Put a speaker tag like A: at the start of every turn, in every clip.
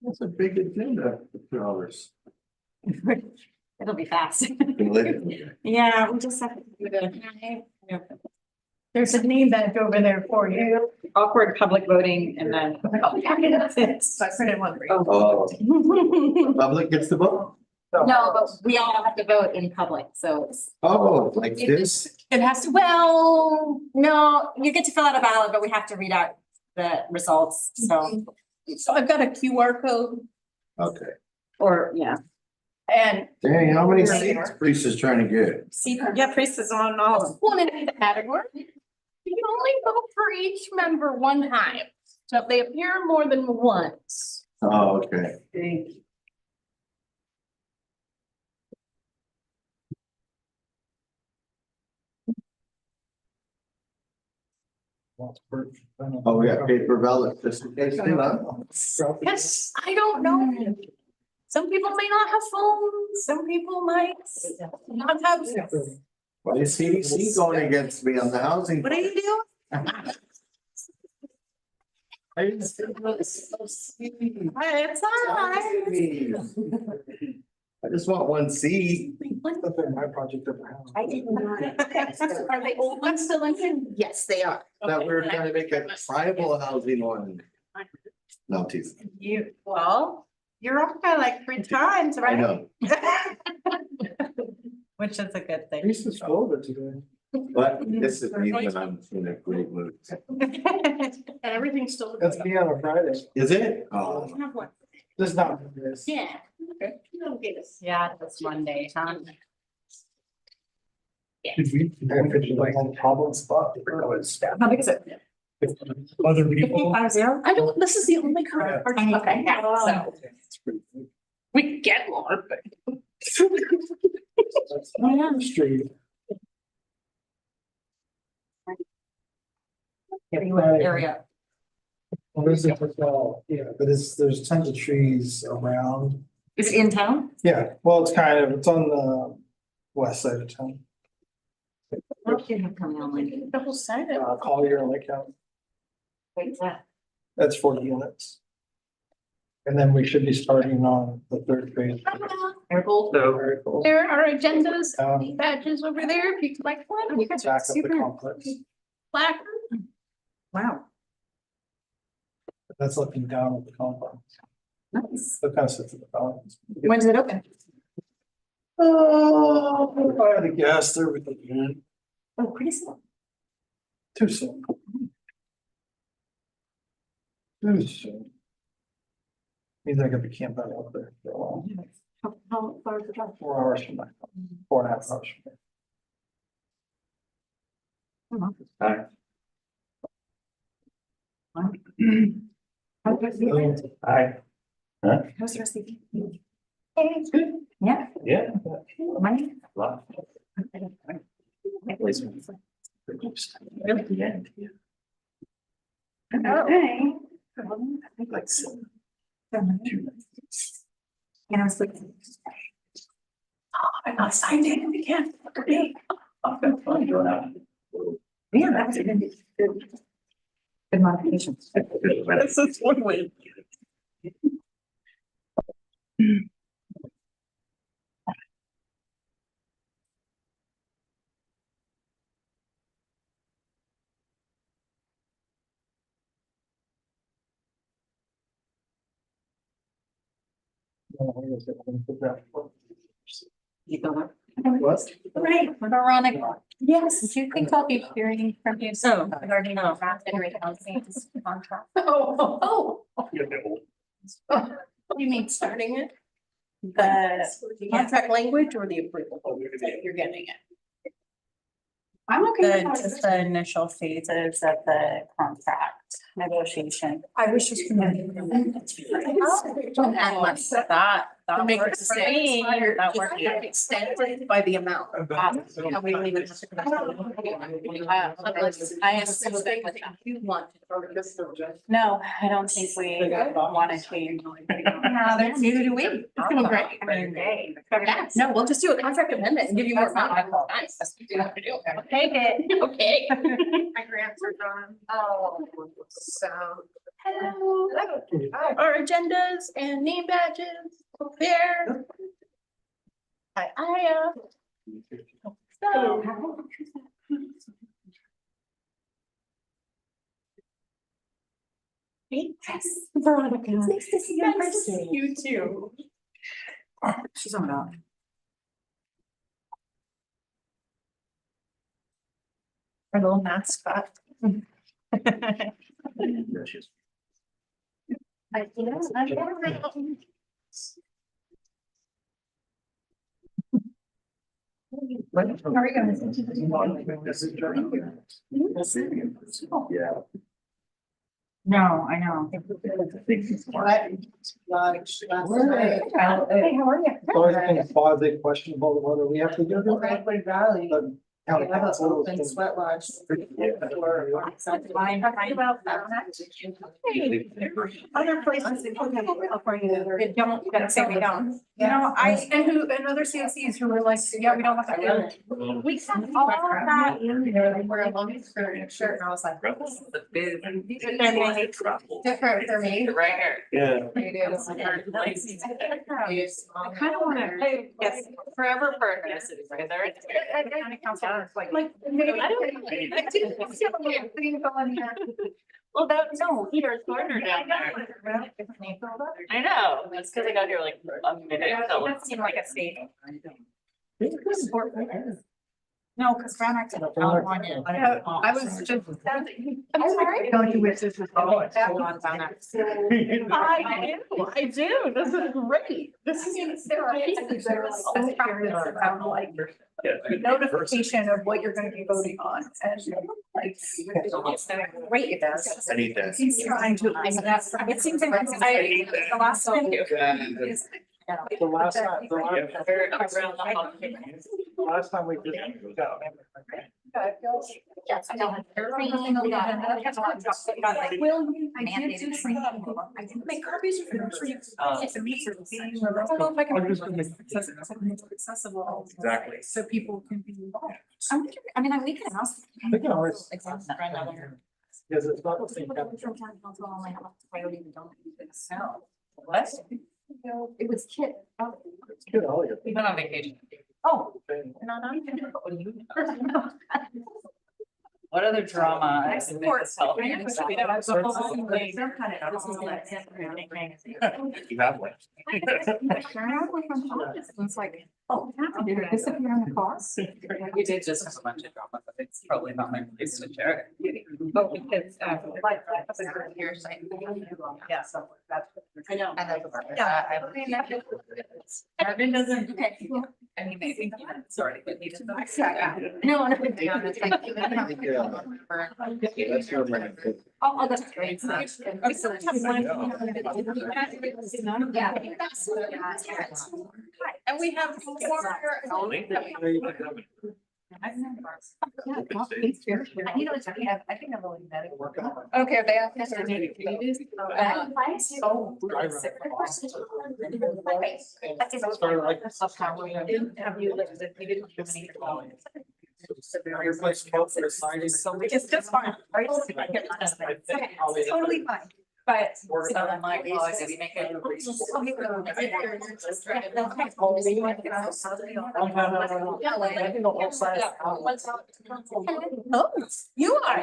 A: That's a big agenda for 2 hours.
B: It'll be fast.
A: Later.
B: Yeah, we just have to do the
C: There's a name badge over there for you.
B: awkward public voting and then.
C: So I printed one for you.
A: Oh, public gets the vote?
B: No, but we all have to vote in public, so it's.
A: Oh, like this?
C: It has to,
B: Well, no, you get to fill out a ballot, but we have to read out the results, so,
C: so I've got a QR code
A: Okay.
B: or, yeah.
C: and
A: Dang, how many seats Priest is trying to get?
B: See, yeah, Priest is on all of them.
C: one in the category. You can only vote for each member one time. So if they appear more than once.
A: Oh, okay. Oh, we got paper ballot just in case, you know?
C: Yes, I don't know. Some people may not have phones, some people might not have.
A: Why is CDC going against me on the housing?
B: What are you doing?
A: I didn't say this.
B: It's all right.
A: I just want one seat.
D: My project of the house.
B: I did not.
C: Are they old ones still in?
B: Yes, they are.
A: Thought we were trying to make a tribal housing one. No, tease.
B: You're off by like 3 times,
A: I know,
B: Which is a good thing.
D: Priest is full of it today.
A: but this is me when I'm in a great mood.
C: And everything's still.
D: That's me on a Friday.
A: Is it? Oh,
C: Have one.
D: Does not this.
C: Yeah. Okay. You don't get us.
B: Yeah, it's Monday, huh?
D: Did we? I picture like on problem spot.
B: How big is it?
D: Other people.
B: 50?
C: I don't, this is the only car.
B: Yeah.
C: Okay, yeah, so
D: It's pretty big.
C: we can get more, but.
D: That's on the street.
B: Area.
D: Well, there's a hotel, yeah, but there's tons of trees around.
B: Is it in town?
D: Yeah, well, it's on the west side of town,
B: What do you have coming on later?
C: Double sided.
D: Collier and Lake County.
B: Wait, that.
D: That's 40 units. And then we should be starting on the 3rd phase.
B: Airbolt.
D: So very cool.
C: There are agendas, badges over there, if you'd like one.
D: We can back up the complex.
C: Placard.
B: Wow,
D: That's looking down at the complex.
B: nice.
D: That kind of sits at the balance.
B: When does it open?
D: Oh, if I had to guess, they're with the unit.
B: Oh, pretty soon.
D: Too soon. Too soon. Means I gotta be camping out there for a while.
B: How far is the drive?
D: 4 hours from now. 4.5 hours from now.
A: hi.
B: How's the rest of the weekend?
A: Hi.
B: How's the rest of the weekend? It's good. Yeah.
A: Yeah.
B: Money?
A: Really? Yeah.
B: Okay.
A: I think like 7.
B: And I was like. Oh, I'm not signed in again.
A: I've been fun doing that.
B: Yeah, that was a good. Good modification.
A: That's just one way.
B: You go there.
D: What?
B: Right, Veronica. Yes, do you think I'll be hearing from you soon regarding the draft and housing contract?
C: Oh. You mean starting it? The contract language or the approval that you're getting it?
B: I'm okay. Just the initial phases of the contract negotiation. I was just. Unless that
C: Make it
B: works for me. That works.
C: extended by the amount.
B: And we don't even have to. I assume that with that.
C: You want.
B: No, I don't think we want to change.
C: No, neither do we. It's going great.
B: I mean,
C: Yes, no, we'll just do a contract amendment and give you more time. Nice. That's what you have to do.
B: Take it.
C: Okay.
E: My grants are gone,
C: Oh.
E: so
C: Hello. Our agendas and name badges over there. Hi, Aya. So. Yes, Veronica. Nice to see you in person. You too.
B: She's on out.
C: Our little mascot.
A: How are Yeah.
B: No, I know.
C: Hey, how are you?
D: It's always been quasi questionable whether we have to do this.
E: Redwood Valley,
D: But
E: we
D: county
E: have an
D: council
E: open
D: can-
E: sweat lodge.
C: Other places in California that don't, that say we don't.
B: You know,
C: And other COCs who were like, yeah, we don't have to do it.
E: We sent all of that in there, they wear a long shirt, and I was like, this is the big. Different for me.
F: Right here.
A: Yeah.
E: It is.
B: I kind of want to.
F: Yes, forever partners, right there.
C: Like, maybe.
F: Well, that, no, Peter's corner down there. I know, that's because I got here like a minute. so-
B: That seemed like a state. No, because Brown Act.
C: I was just. I'm sorry.
E: Don't you wish this was all?
C: I do, this is great. This is. Notification of what you're gonna be voting on and like.
B: Great, it does.
A: I need that.
C: He's trying to.
B: It seems like the last one.
D: The last time, the last time we did.
B: Yes, I know. Everything on the agenda.
C: Will you? I did
B: Mandated
C: do
B: training.
C: something. I can make copies of them for you.
B: It's a meeting.
C: I don't know if I can.
D: I'm just gonna make-
C: Accessible.
A: Exactly.
C: So people can be involved.
B: I mean, we can ask.
D: We can always-
B: Example that right now.
D: Because it's not the same.
B: From town council, I'm like, priority, we don't do this.
F: No. What?
B: It was kid.
D: It's good, all your-
F: We've been on vacation.
B: Oh.
C: Not on.
F: What do you know? What other drama? I can make this help?
C: You
A: have one.
C: It's like, oh, did it disappear on the cost?
F: We did just have a bunch of drama, but it's probably not my place to share.
C: Oh, because, like, that's a good year saying. Yeah, so that's.
B: I know.
C: Yeah.
F: Marvin doesn't. I mean, I think it's already been needed.
C: No, no.
A: That's your man.
C: Oh, that's great.
F: And we have
B: I need to check. I think I've only met it.
C: Okay, they have.
B: Have you lived with, you didn't do any.
D: Your place called for signing.
B: It's just fine. Totally fine, but.
F: So I'm like, well, did we make it?
C: Oh, you are.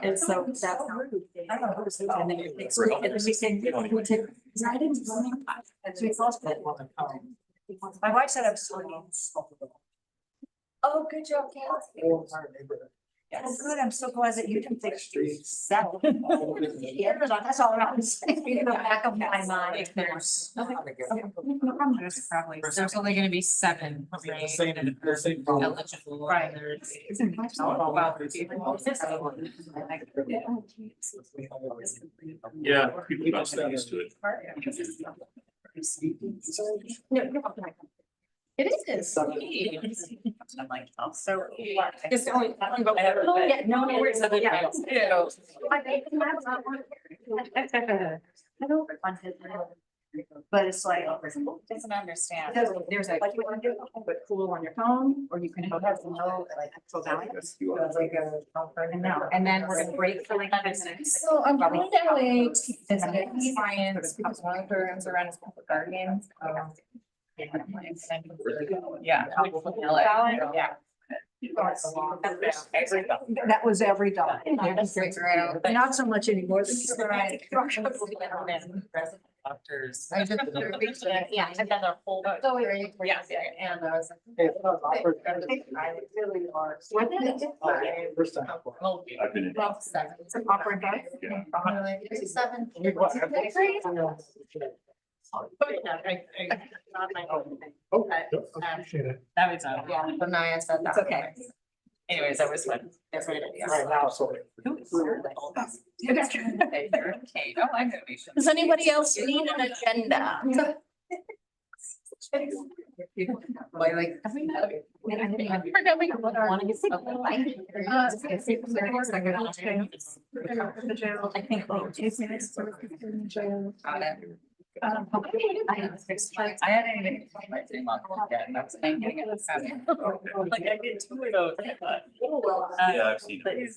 B: And so that's. I don't know. And then it's great. And then we said, we took, I didn't. And so we lost it. My wife said I was so. Oh, good job, Kayla. Well, good. I'm so glad that you can fix settle. Yeah, that's all I'm saying. In the back of my mind.
F: There's probably, there's only gonna be 7. right?
D: The same problem.
F: Eligible.
B: Right.
F: There's-
A: Yeah, people don't get used to it.
C: It is.
F: I'm like, oh, so.
C: It's only.
F: Oh,
C: Yeah, no, no, worries. Yeah.
B: But it's like,
F: Doesn't understand.
B: there's like, you want to do, but cool on your phone, or you can have a note, like, go down. And now, and then we're gonna break for like 5 minutes.
E: So I'm going to LA to visit clients, because one of her runs around his guardians.
F: Yeah. Yeah.
B: That was every dog. Not so much anymore.
F: Doctors.
E: I just.
F: Yeah, and then their whole.
E: So,
F: Yeah.
E: and I was.
D: Hey, it's not awkward.
E: I really are.
D: First time.
A: I've been in.
E: It's an awkward guy. 57.
D: Okay. Appreciate it.
F: That was,
E: Yeah, but Naya said that.
B: It's okay.
F: anyways, that was fun.
E: That's what it is.
D: Right now, so.
F: Okay, no, I know we should.
C: Does anybody else need an agenda?
E: Why, like.
C: For coming.
B: I think.
F: I hadn't even. My 3 month yet, and I was thinking it was happening. Like I did 2 of those, but.
A: Yeah, I've seen it.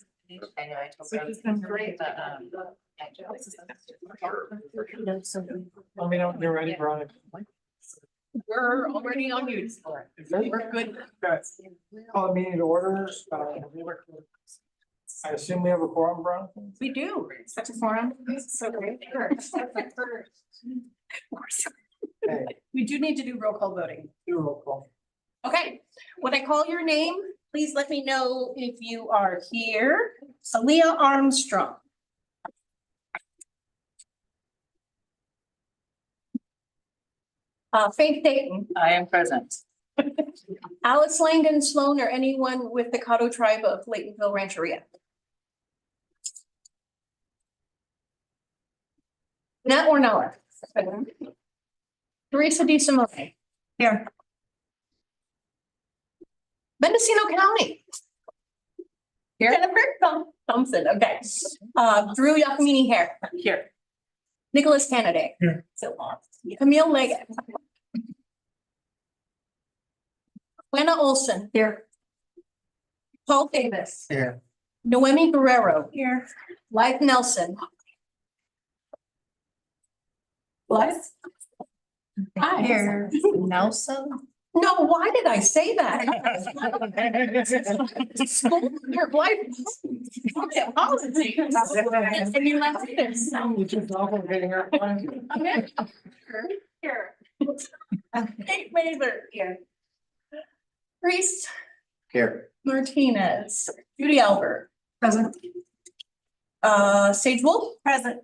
E: I know, I told
F: Which
E: her.
F: has been great, but,
D: Let me know when you're ready, Veronica.
C: We're already on mute. We're good.
D: Okay. Call the meeting to order. I assume we have a quorum, Veronica?
C: We do. Such a forum. So great.
D: Okay,
C: We do need to do roll call voting.
D: do a roll call.
C: Okay, when I call your name, please let me know if you are here. Aaliyah Armstrong. Faith Dayton,
F: I am present.
C: Alice Langdon Sloan, or anyone with the Caddo tribe of Laytonville Rancheria. Nat Ornella. Teresa DeSimone. Here. Mendocino County.
F: Here.
C: Jennifer Thompson, okay. Drew Yakamini here.
F: Here.
C: Nicholas Kennedy.
D: Here.
C: So long. Camille Leggett. Wenna Olson. Here. Paul Davis.
D: Here.
C: Noemi Guerrero. Here. Life Nelson. What? Hi.
E: Here, Nelson.
C: No, why did I say that? School, your life. Okay, policy. And you left this.
D: You too complicating our plan.
C: Here. Kate Mather. Here. Reese
A: Here.
C: Martinez. Judy Albert. Present. Sage Wolf. Present.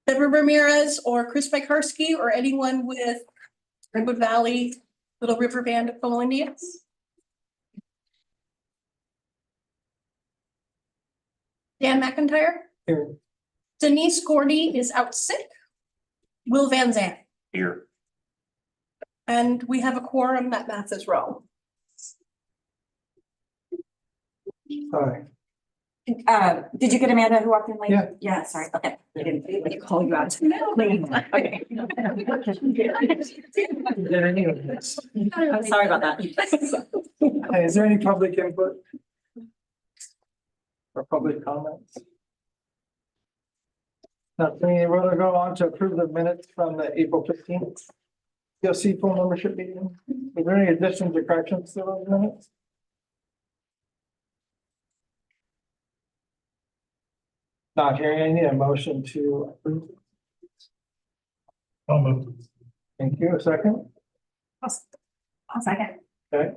C: Deborah Ramirez or Chris Vikarski or anyone with Redwood Valley, Little River Band of Polo Indians. Dan McIntyre.
D: Here.
C: Denise Gordy is out sick. Will Van Zandt.
A: Here.
C: And we have a quorum at Mathis Row.
D: Sorry.
B: Did you get Amanda who walked in late?
D: Yeah.
B: Yeah, sorry, okay. I didn't call you out. Okay. I'm sorry about that.
D: Hey, is there any public input? Or public comments? Now, we're gonna go on to approve the minutes from the April 15th. COC full membership meeting. Is there any additions or corrections to those minutes? Not hearing any, a motion to approve. Thank you. A second?
B: I'll second.
D: Okay.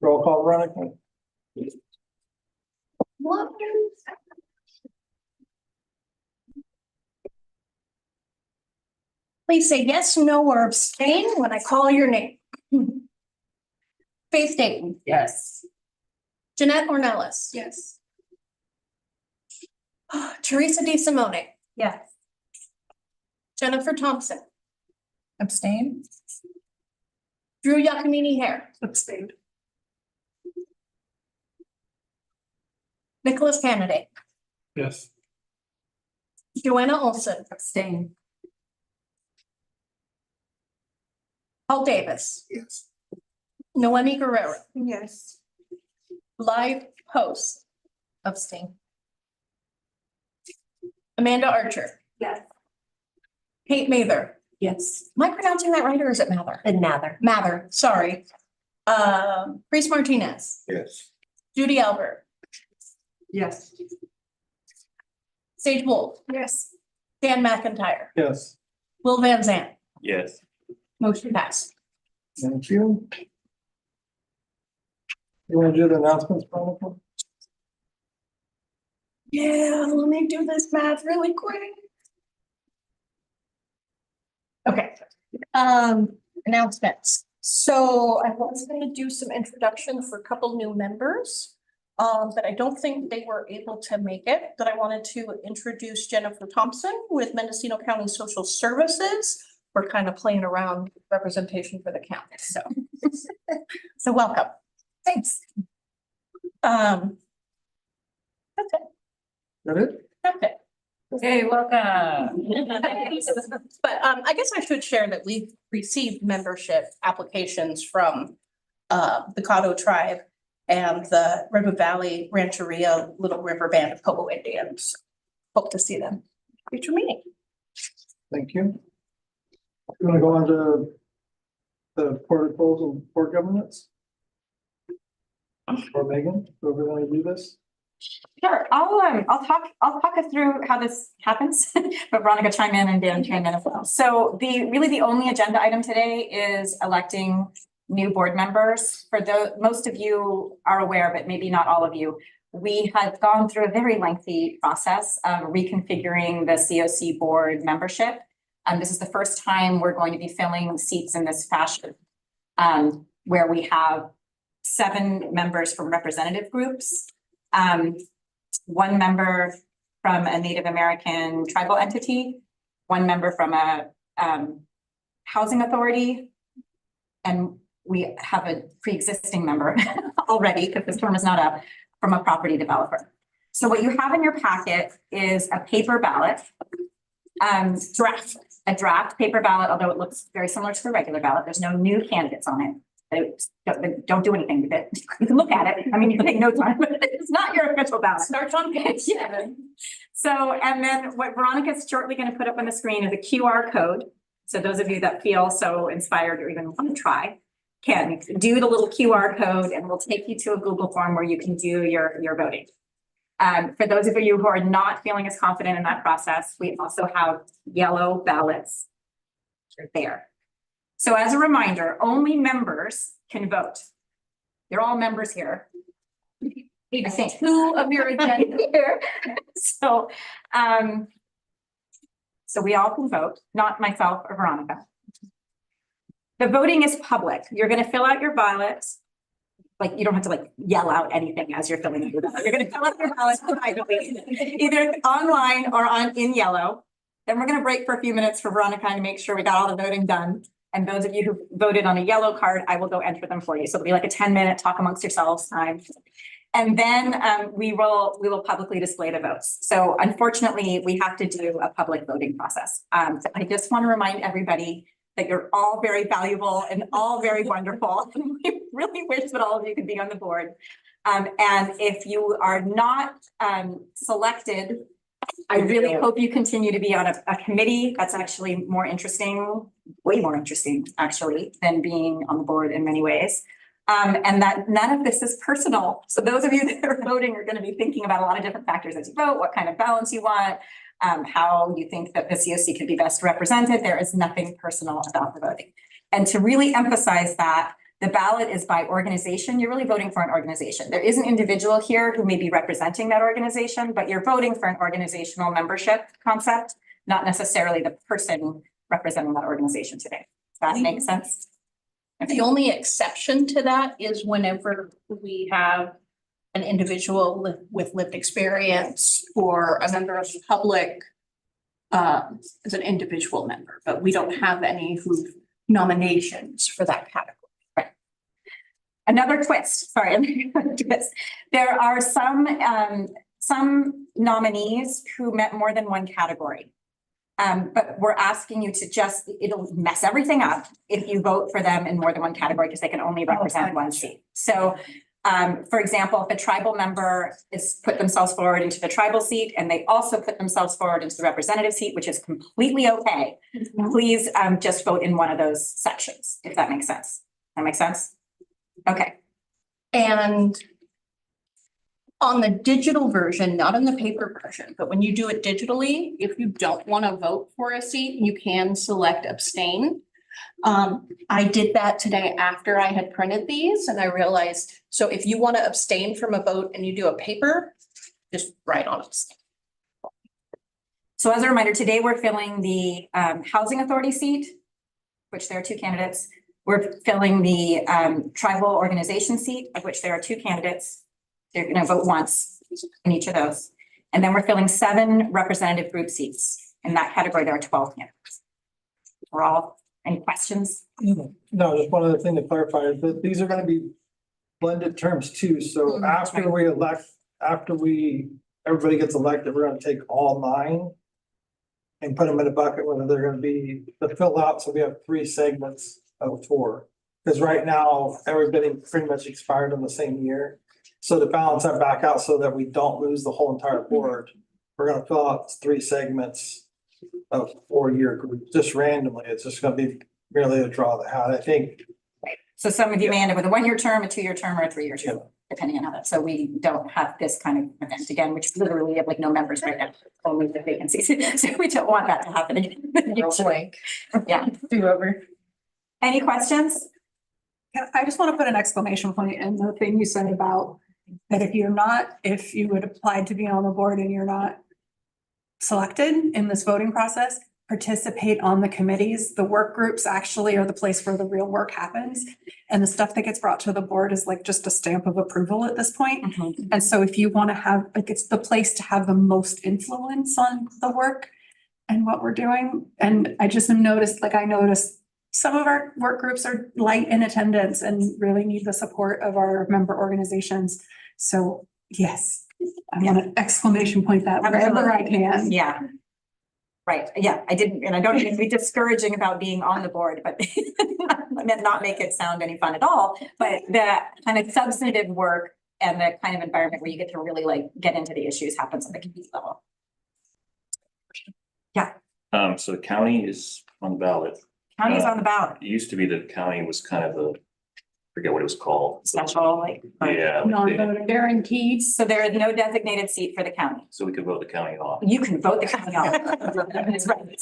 D: Roll call, Veronica.
C: Please say yes, no, or abstain when I call your name. Faith Dayton.
F: Yes.
C: Jeanette Ornelas.
B: Yes.
C: Teresa DeSimone.
B: Yes.
C: Jennifer Thompson.
F: Abstain?
C: Drew Yakamini Hare.
B: Abstained.
C: Nicholas Kennedy.
D: Yes.
C: Joanna Olson.
B: Abstain.
C: Paul Davis,
A: Yes.
C: Noemi Guerrero,
E: Yes.
C: live post,
E: Abstain.
C: Amanda Archer,
E: Yes.
C: Kate Mather.
E: Yes.
C: Am I pronouncing that right or is it Mather?
E: Another.
C: Mather, sorry. Chris Martinez,
A: Yes.
C: Judy Albert,
E: Yes.
C: Sage Wolf,
E: Yes.
C: Dan McIntyre,
D: Yes,
C: Will Van Zandt,
F: Yes.
C: motion passed.
D: thank you. You want to do the announcements, Veronica?
C: Yeah, let me do this math really quick. Okay, announcements. So I was gonna do some introduction for a couple new members. But I don't think they were able to make it, but I wanted to introduce Jennifer Thompson with Mendocino County Social Services. We're kind of playing around representation for the county, so. So welcome. Thanks. That's it.
D: That it?
C: That's it.
F: Hey, welcome.
C: But I guess I should share that we've received membership applications from the Caddo tribe and the River Valley Rancheria Little River Band of Pogo Indians. Hope to see them. Future meeting.
D: Thank you. You want to go on to the protocols and board governance? Or Megan, whoever want to do this?
B: Sure, I'll talk us through how this happens, but Veronica chime in and Dan chime in as well. So the only agenda item today is electing new board members. For most of you are aware, but maybe not all of you, we had gone through a very lengthy process of reconfiguring the COC board membership. This is the first time we're going to be filling seats in this fashion, where we have 7 members from representative groups, 1 member from a Native American tribal entity, 1 member from a housing authority, and we have a pre-existing member already, because this term is not up, from a property developer. So what you have in your packet is a paper ballot, a draft paper ballot, although it looks very similar to the regular ballot. There's no new candidates on it. Don't do anything with it. You can look at it. I mean, you can take notes on it, but it's not your official ballot.
C: Starts on page 7.
B: So, and then what Veronica's shortly going to put up on the screen is a QR code. So those of you that feel so inspired or even want to try can do the little QR code, and we'll take you to a Google form where you can do your voting. For those of you who are not feeling as confident in that process, we also have yellow ballots there. So as a reminder, only members can vote. They're all members here. I think 2 of your agenda here. So, so we all can vote, not myself or Veronica. The voting is public. You're going to fill out your ballots. Like, you don't have to like yell out anything as you're filling your ballot. You're going to fill out your ballot privately, either online or in yellow. Then we're going to break for a few minutes for Veronica to make sure we got all the voting done. And those of you who voted on a yellow card, I will go enter them for you. So it'll be like a 10-minute talk amongst yourselves time. And then we will publicly display the votes. So unfortunately, we have to do a public voting process. So I just want to remind everybody that you're all very valuable and all very wonderful. We really wish that all of you could be on the board. And if you are not selected, I really hope you continue to be on a committee. That's actually more interesting, way more interesting, actually, than being on the board in many ways. And that none of this is personal. So those of you that are voting are going to be thinking about a lot of different factors as you vote, what kind of balance you want, how you think that the COC could be best represented. There is nothing personal about the voting. And to really emphasize that, the ballot is by organization. You're really voting for an organization. There is an individual here who may be representing that organization, but you're voting for an organizational membership concept, not necessarily the person representing that organization today. Does that make sense?
C: The only exception to that is whenever we have an individual with lived experience or a member of the public as an individual member, but we don't have any who nominations for that category.
B: Another twist, sorry, twist. There are some nominees who met more than one category. But we're asking you to just, it'll mess everything up if you vote for them in more than one category because they can only represent one seat. So for example, if a tribal member is put themselves forward into the tribal seat and they also put themselves forward into the representative seat, which is completely okay, please just vote in one of those sections, if that makes sense. That makes sense? Okay.
C: And on the digital version, not in the paper version, but when you do it digitally, if you don't want to vote for a seat, you can select abstain. I did that today after I had printed these and I realized, so if you want to abstain from a vote and you do a paper, just write on abstain.
B: So as a reminder, today we're filling the Housing Authority seat, which there are 2 candidates. We're filling the tribal organization seat, of which there are 2 candidates. They're going to vote once in each of those. And then we're filling 7 representative group seats. In that category, there are 12 candidates. We're all, any questions?
D: No, just one other thing to clarify is that these are gonna be blended terms too. So after we elect, everybody gets elected, we're gonna take all 9 and put them in a bucket, whether they're gonna be the fill out. So we have 3 segments of 4. Because right now, everybody pretty much expired in the same year. So to balance that back out so that we don't lose the whole entire board, we're gonna fill out 3 segments of 4-year group, just randomly. It's just gonna be merely a draw of the hat, I think.
B: So some of you may end up with a 1-year term, a 2-year term, or a 3-year term, depending on how that. So we don't have this kind of event again, which literally have like no members right now, only the vacancies. So we don't want that to happen again. Yeah.
E: Do over.
B: Any questions?
G: I just want to put an exclamation point in the thing you said about that if you would apply to be on the board and you're not selected in this voting process, participate on the committees. The work groups actually are the place where the real work happens. And the stuff that gets brought to the board is like just a stamp of approval at this point. And so if you want to have, like, it's the place to have the most influence on the work and what we're doing. And I just noticed, I noticed some of our work groups are light in attendance and really need the support of our member organizations. So yes, I want an exclamation point that wherever I can.
B: Yeah. Right. Yeah, I didn't, and I don't mean to be discouraging about being on the board, but I meant not make it sound any fun at all. But the kind of substantive work and the kind of environment where you get to really get into the issues happens at the committee level. Yeah.
H: So the county is on the ballot.
B: County's on the ballot.
H: It used to be that county was kind of the, forget what it was called.
B: Special,
H: Yeah.
G: Non-voting.
C: Guaranteed.
B: So there is no designated seat for the county.
H: So we could vote the county off.
B: You can vote the county off. That's right.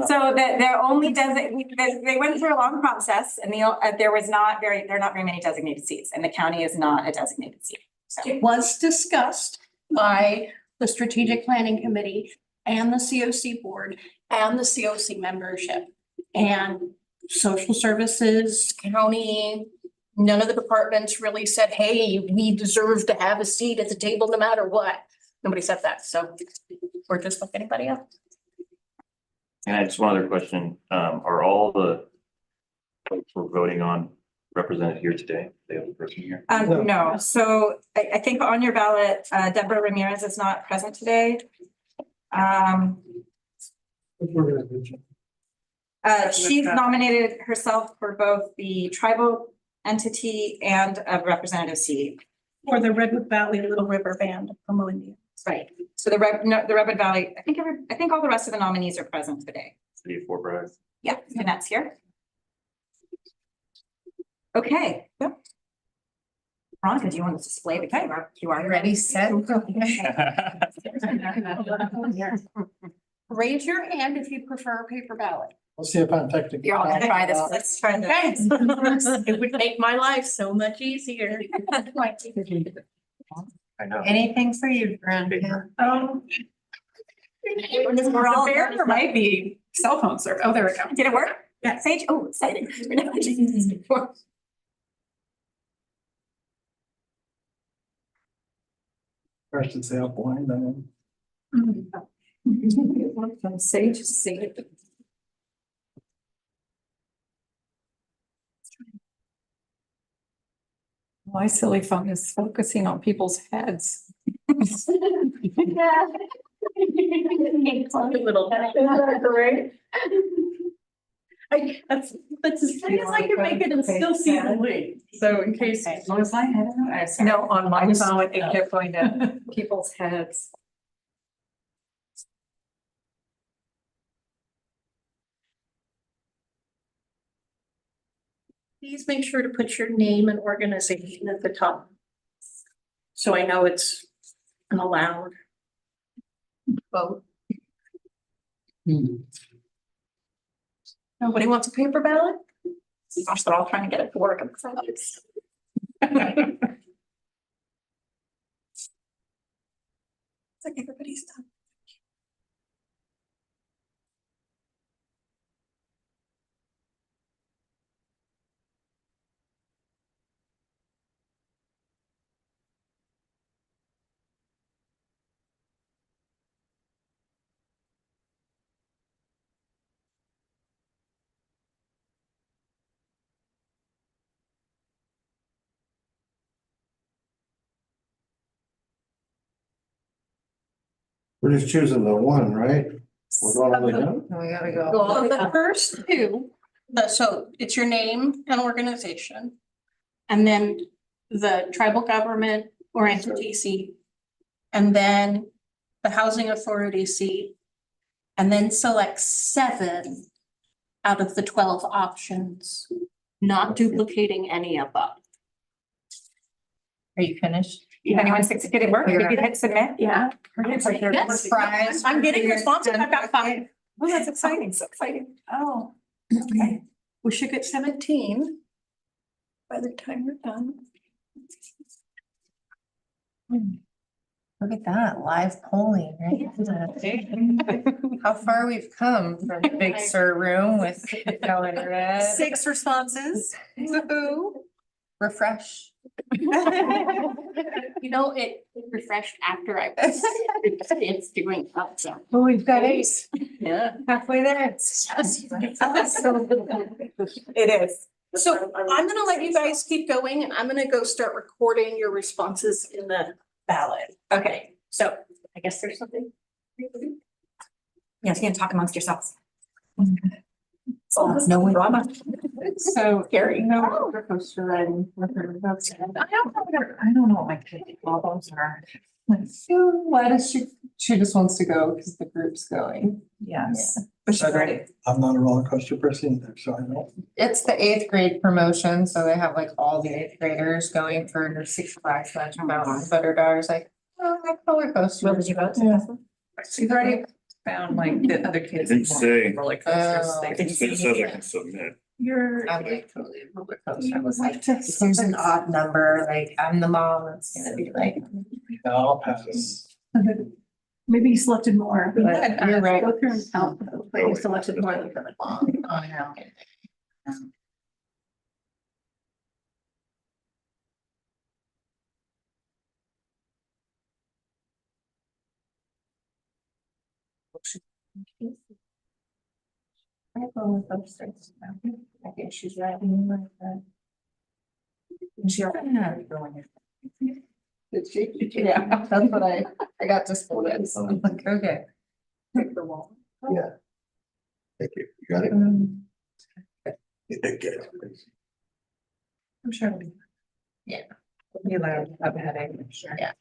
B: So they're only they went through a long process and there are not very many designated seats and the county is not a designated seat. So
C: It was discussed by the Strategic Planning Committee and the COC board and the COC membership. And social services, county, none of the departments really said, hey, we deserve to have a seat at the table no matter what. Nobody said that, so we're just like anybody else.
H: And I just one other question, are all the folks we're voting on represented here today? They have a person here?
B: no, so I think on your ballot, Deborah Ramirez is not present today. She's nominated herself for both the tribal entity and a representative seat.
G: Or the Redwood Valley Little River Band from Melindy.
B: Right. So the Redwood Valley, I think all the rest of the nominees are present today.
H: City of Fort Bragg.
B: Yeah, and that's here. Okay. Yep. Veronica, do you want to display the QR?
E: Ready, set.
C: Raise your hand if you prefer a paper ballot.
D: We'll see if I'm technically.
B: You're all gonna try this. Let's try this.
C: It would make my life so much easier.
A: I know.
E: Anything for you, Veronica.
B: We're all
G: There might be cell phone service. Oh, there we go.
B: Did it work?
G: Yeah.
B: Sage, oh, exciting. We've never done this before.
D: First it's the outline, then.
G: Sage, see. My silly phone is focusing on people's heads.
B: Little.
C: Right? That's as cute as I can make it and still see the link, so in case.
E: Was my head?
B: No, on my
E: phone, it kept going to people's heads.
C: Please make sure to put your name and organization at the top. So I know it's an allowed vote. Nobody wants a paper ballot? Gosh, they're all trying to get it to work. It's like everybody's done.
A: We're just choosing the one, right? We're going all the way down?
E: No, we gotta go.
C: So the first two, so it's your name and organization. And then the tribal government or entity seat. And then the housing authority seat. And then select 7 out of the 12 options, not duplicating any of them.
E: Are you finished?
G: If anyone succeeded work, did you hit submit?
C: Yeah.
E: Yes. Surprise.
C: I'm getting responses. I've got 5.
G: Oh, that's exciting, so exciting.
C: Oh, okay. We should get 17 by the time we're done.
E: Look at that, live polling, right? How far we've come from the Big Sur room with no internet.
G: 6 responses. Woohoo.
E: Refresh.
C: You know, it refreshed after I was, it's doing up, so.
E: Oh, we've got 8,
C: Yeah.
E: halfway there.
G: It is.
C: So I'm gonna let you guys keep going and I'm gonna go start recording your responses in the ballot. Okay, so I guess there's something.
G: Yes, you can talk amongst yourselves.
E: No one.
C: Drama.
E: So
C: Scary.
E: no roller coaster riding with her. I don't know what my kid's problems are. So why does she just wants to go because the group's going. Yes.
G: But she's ready.
D: I'm not a roller coaster person either, so I don't.
E: It's the 8th grade promotion, so they have like all the 8th graders going for her Six Flags Magic Mountain, but her daughter's like, oh, I like roller coasters.
G: Will, did you vote?
E: Yeah.
G: She's already found like the other kids.
I: Didn't say.
G: Roller
E: coasters.
G: They
I: It says I can submit.
G: You're.
E: I'm like totally a roller coaster. I was like, if there's an odd number, like I'm the mom, that's gonna be like.
D: I'll pass.
G: Maybe you selected more.
E: But you're right.
G: Go through and count, but you selected more than.
E: Oh, no. I go with those things. I think she's riding like that. She already had going. Did she? Yeah, that's what I got just pulled in, so I'm like, okay. Take the wall.
A: Yeah. Thank you. You got it? You did get it.
E: I'm sure. it'll be- Yeah. Be allowed to have a headache, I'm sure. Yeah.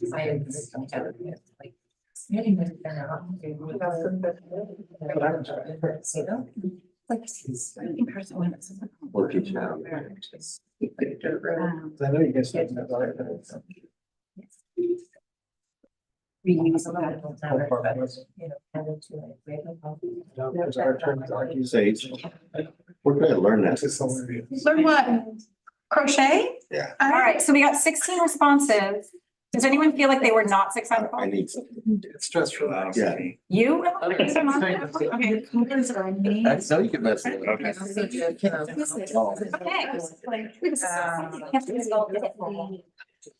E: Science, like, getting it down. Like. in person when it's-
A: Or teach now.
D: I know you guys. Said that already, but it's-
E: We use a lot of those numbers, but, you know, tended to like. break them up.
D: No, because our terms argue.
A: Sage. We're gonna learn that.
D: It's hilarious.
G: Learn what? Crochet?
A: Yeah.
G: All right, so we got 16 responses. Does anyone feel like they were not successful?
A: I need.
D: It's stressful.
A: Yeah.
G: You?
I: Okay.
G: Okay.
A: I know you can mess with it.
I: Okay.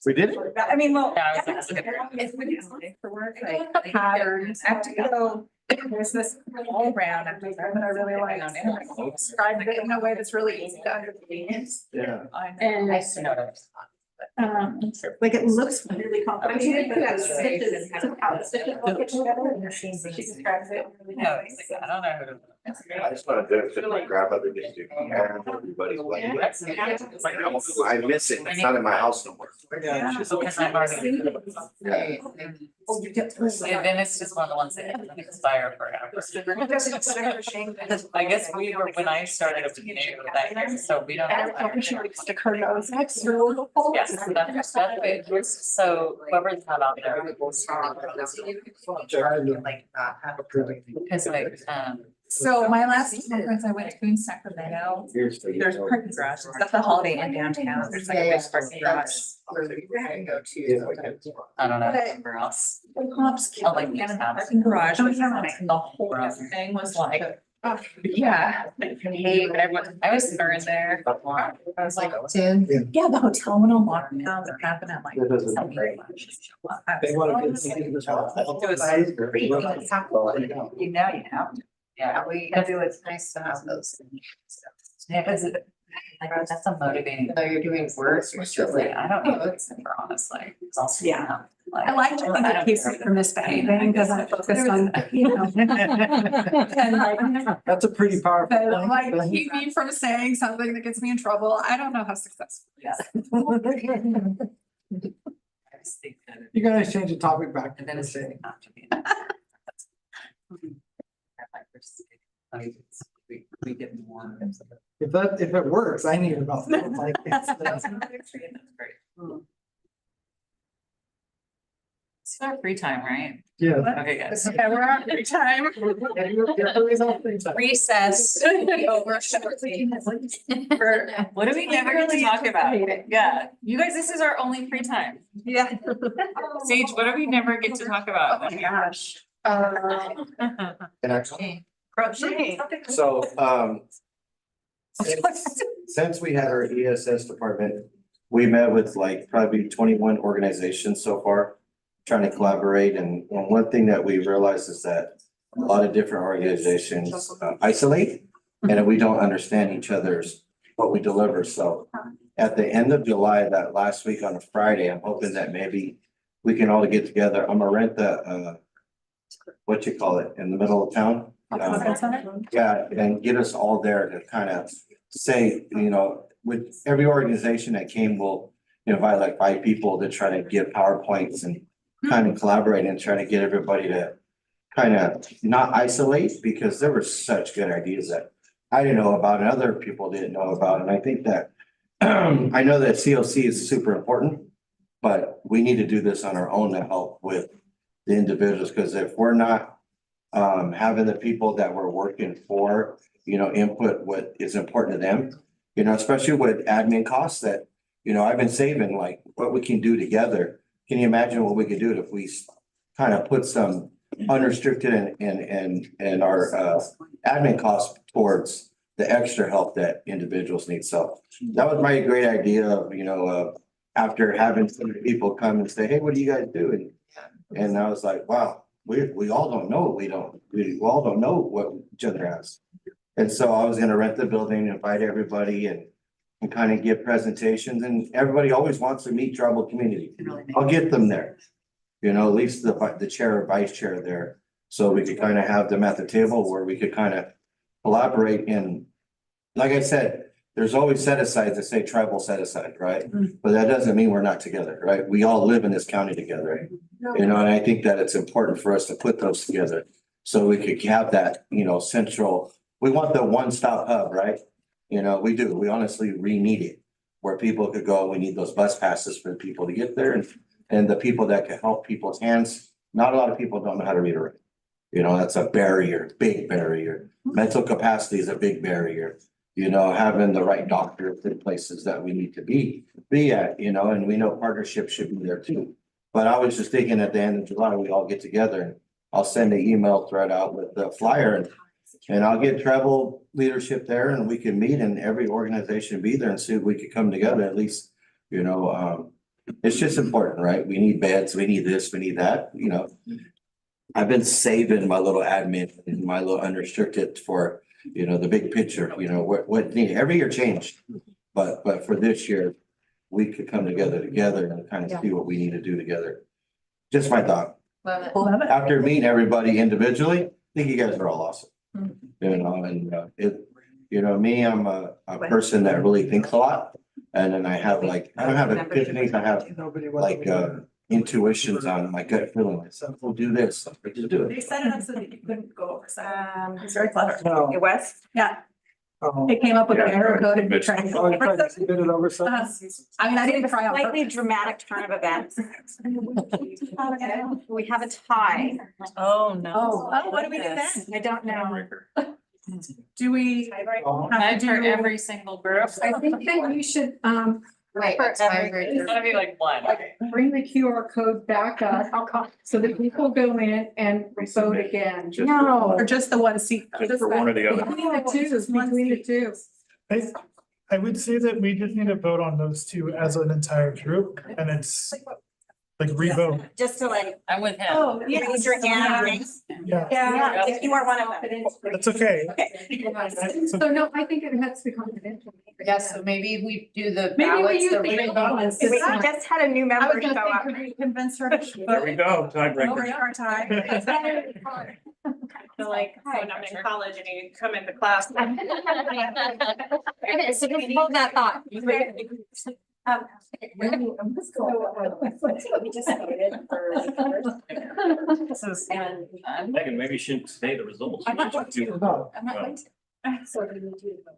A: We did it?
G: I mean, well.
E: Yeah, I was like,
G: For work, like, the patterns, I have to go, there's this all around, I really like. Describe it in a way that's really easy to understand.
A: Yeah.
G: And
E: Nice to know that.
G: Like it looks really complicated, but it's she describes it really
F: No,
G: nice.
F: it's like, I don't know who to.
A: I just wanna do it, fit my grandmother just to compare everybody's like. I miss it, it's not in my house no more.
F: Because I'm already.
A: Yeah.
F: And then it's just one of the ones that expire forever. I guess we were, when I started, it was new that year, so we don't.
G: Stick her nose next to her.
F: Yes, that's the way it works. So whoever's not on there. Like, because like,
E: So my last conference I went to in Sacramento, there's parking garage, it's got the Holiday Inn downtown, there's like a big parking garage.
F: I don't know, somewhere else.
E: Oh, like, parking garage, and the whole thing was like, yeah.
F: I was third there.
E: I was like, yeah, the hotel went on lockdown, that happened at like.
A: That doesn't-
E: something.
D: They want to get into this house.
E: You know.
F: Yeah,
E: We do, it's nice to have those.
F: yeah, because it, like, that's a motivating.
E: Though you're doing work,
F: You're still like, I don't know, it's super honestly. It's also.
G: Yeah.
F: Like,
G: I like to think it keeps me from misbehaving because I focus on, you know. And like,
D: That's a pretty powerful.
G: but
D: thing.
G: like keep me from saying something that gets me in trouble. I don't know how successful.
F: Yeah. I just think that,
D: You guys change the topic back.
F: and then it's really not to be. We get more.
D: If it works, I need about. Like,
F: That's great. It's our free time, right?
D: yeah.
F: Okay, guys.
G: Yeah, we're on free time.
E: Recess. Over shortly.
F: What do we never get to talk about? Yeah, you guys, this is our only free time.
G: Yeah.
F: Sage, what do we never get to talk about?
G: Oh my gosh.
A: And actually,
F: Crochet.
A: so, since we had our ESS department, we met with like probably 21 organizations so far, trying to collaborate. And one thing that we realized is that a lot of different organizations isolate and we don't understand each other's what we deliver. So at the end of July, that last week on a Friday, I'm hoping that maybe we can all get together. I'm gonna rent the what you call it, in the middle of town. Yeah, and get us all there to kind of say, you know, with every organization that came, we'll invite like 5 people to try to give PowerPoints and kind of collaborate and try to get everybody to kind of not isolate, because there were such good ideas that I didn't know about and other people didn't know about. And I think that I know that COC is super important, but we need to do this on our own to help with the individuals, because if we're not having the people that we're working for, you know, input what is important to them, you know, especially with admin costs that, you know, I've been saving, like what we can do together. Can you imagine what we could do if we kind of put some unrestricted and our admin costs towards the extra help that individuals need? So that was my great idea of, you know, after having some people come and say, hey, what do you guys do? And I was like, wow, we all don't know what we all don't know what each other has. And so I was gonna rent the building, invite everybody and kind of give presentations, and everybody always wants to meet tribal community. I'll get them there. You know, at least the chair or vice chair there, so we could kind of have them at the table where we could kind of collaborate. And like I said, there's always set asides that say tribal set aside, right? But that doesn't mean we're not together, right? We all live in this county together, you know, and I think that it's important for us to put those together so we could have that, you know, central, we want the one-stop hub, right? You know, we do, we honestly need it, where people could go. We need those bus passes for people to get there, and the people that can help people's hands. Not a lot of people don't know how to read or write. You know, that's a barrier, big barrier. Mental capacity is a big barrier. You know, having the right doctors in places that we need to be at, you know, and we know partnerships should be there too. But I was just thinking at the end of July, we all get together and I'll send an email thread out with the flyer and I'll get travel leadership there and we can meet and every organization be there and see if we could come together at least, you know, it's just important, right? We need beds, we need this, we need that, you know. I've been saving my little admin and my little unrestricted for, you know, the big picture, you know, what needed every year changed. But for this year, we could come together and kind of see what we need to do together. Just my thought.
E: Love it.
G: Love it.
A: After meeting everybody individually, I think you guys are all awesome. You know, and you know, me, I'm a person that really thinks a lot. And then I have like, I don't have epiphanies, I have like intuitions on my gut feeling, like, so we'll do this, or just do
G: They
A: it.
G: set it up so that you couldn't go over. It's very clever.
D: No.
B: It was?
G: Yeah,
D: Oh.
G: it came up with an error code and
H: Mitch.
G: trying to
D: Oh,
G: go
D: you
G: over.
D: tried to submit it over some?
G: I mean, I didn't try on
B: Slightly
G: purpose.
B: dramatic turn of events. We have a tie.
F: Oh, no.
G: Oh, what do we do then?
B: I don't know.
G: Do we
D: Oh.
G: have
F: Time
G: to
F: for
G: do?
F: every single group.
E: I think that you should, wait,
F: For
E: that's
F: It's gonna be like one.
E: bring the QR code back up so that people go in and vote again.
H: Just-
G: Or just the one seat?
H: Just for one or the other.
E: Between the two, between the two.
I: I would say that we just need to vote on those two as an entire group and it's like revote.
B: Just to like,
F: I'm with him.
G: Oh, yeah.
B: raise your hand.
I: Yeah,
G: Yeah.
B: If you are one of them.
I: that's okay.
E: So no, I think it has to be confidential.
J: Yes, so maybe we do the
G: Maybe we
J: ballots,
G: use
J: the
G: the
J: written
G: ballots.
J: ballots.
B: We just had a new
E: I
B: member
E: was
B: show
E: gonna say,
B: up.
E: could we convince her to?
H: There we go,
G: Oh, we
H: tiebreaker.
G: are tied.
B: So like, when I'm in college and you come into class. Okay, so just hold that thought. We just voted for. And.
H: Megan, maybe you shouldn't say the results.
B: I'm not going to.
D: No.
B: I'm not going to. So we need you to vote.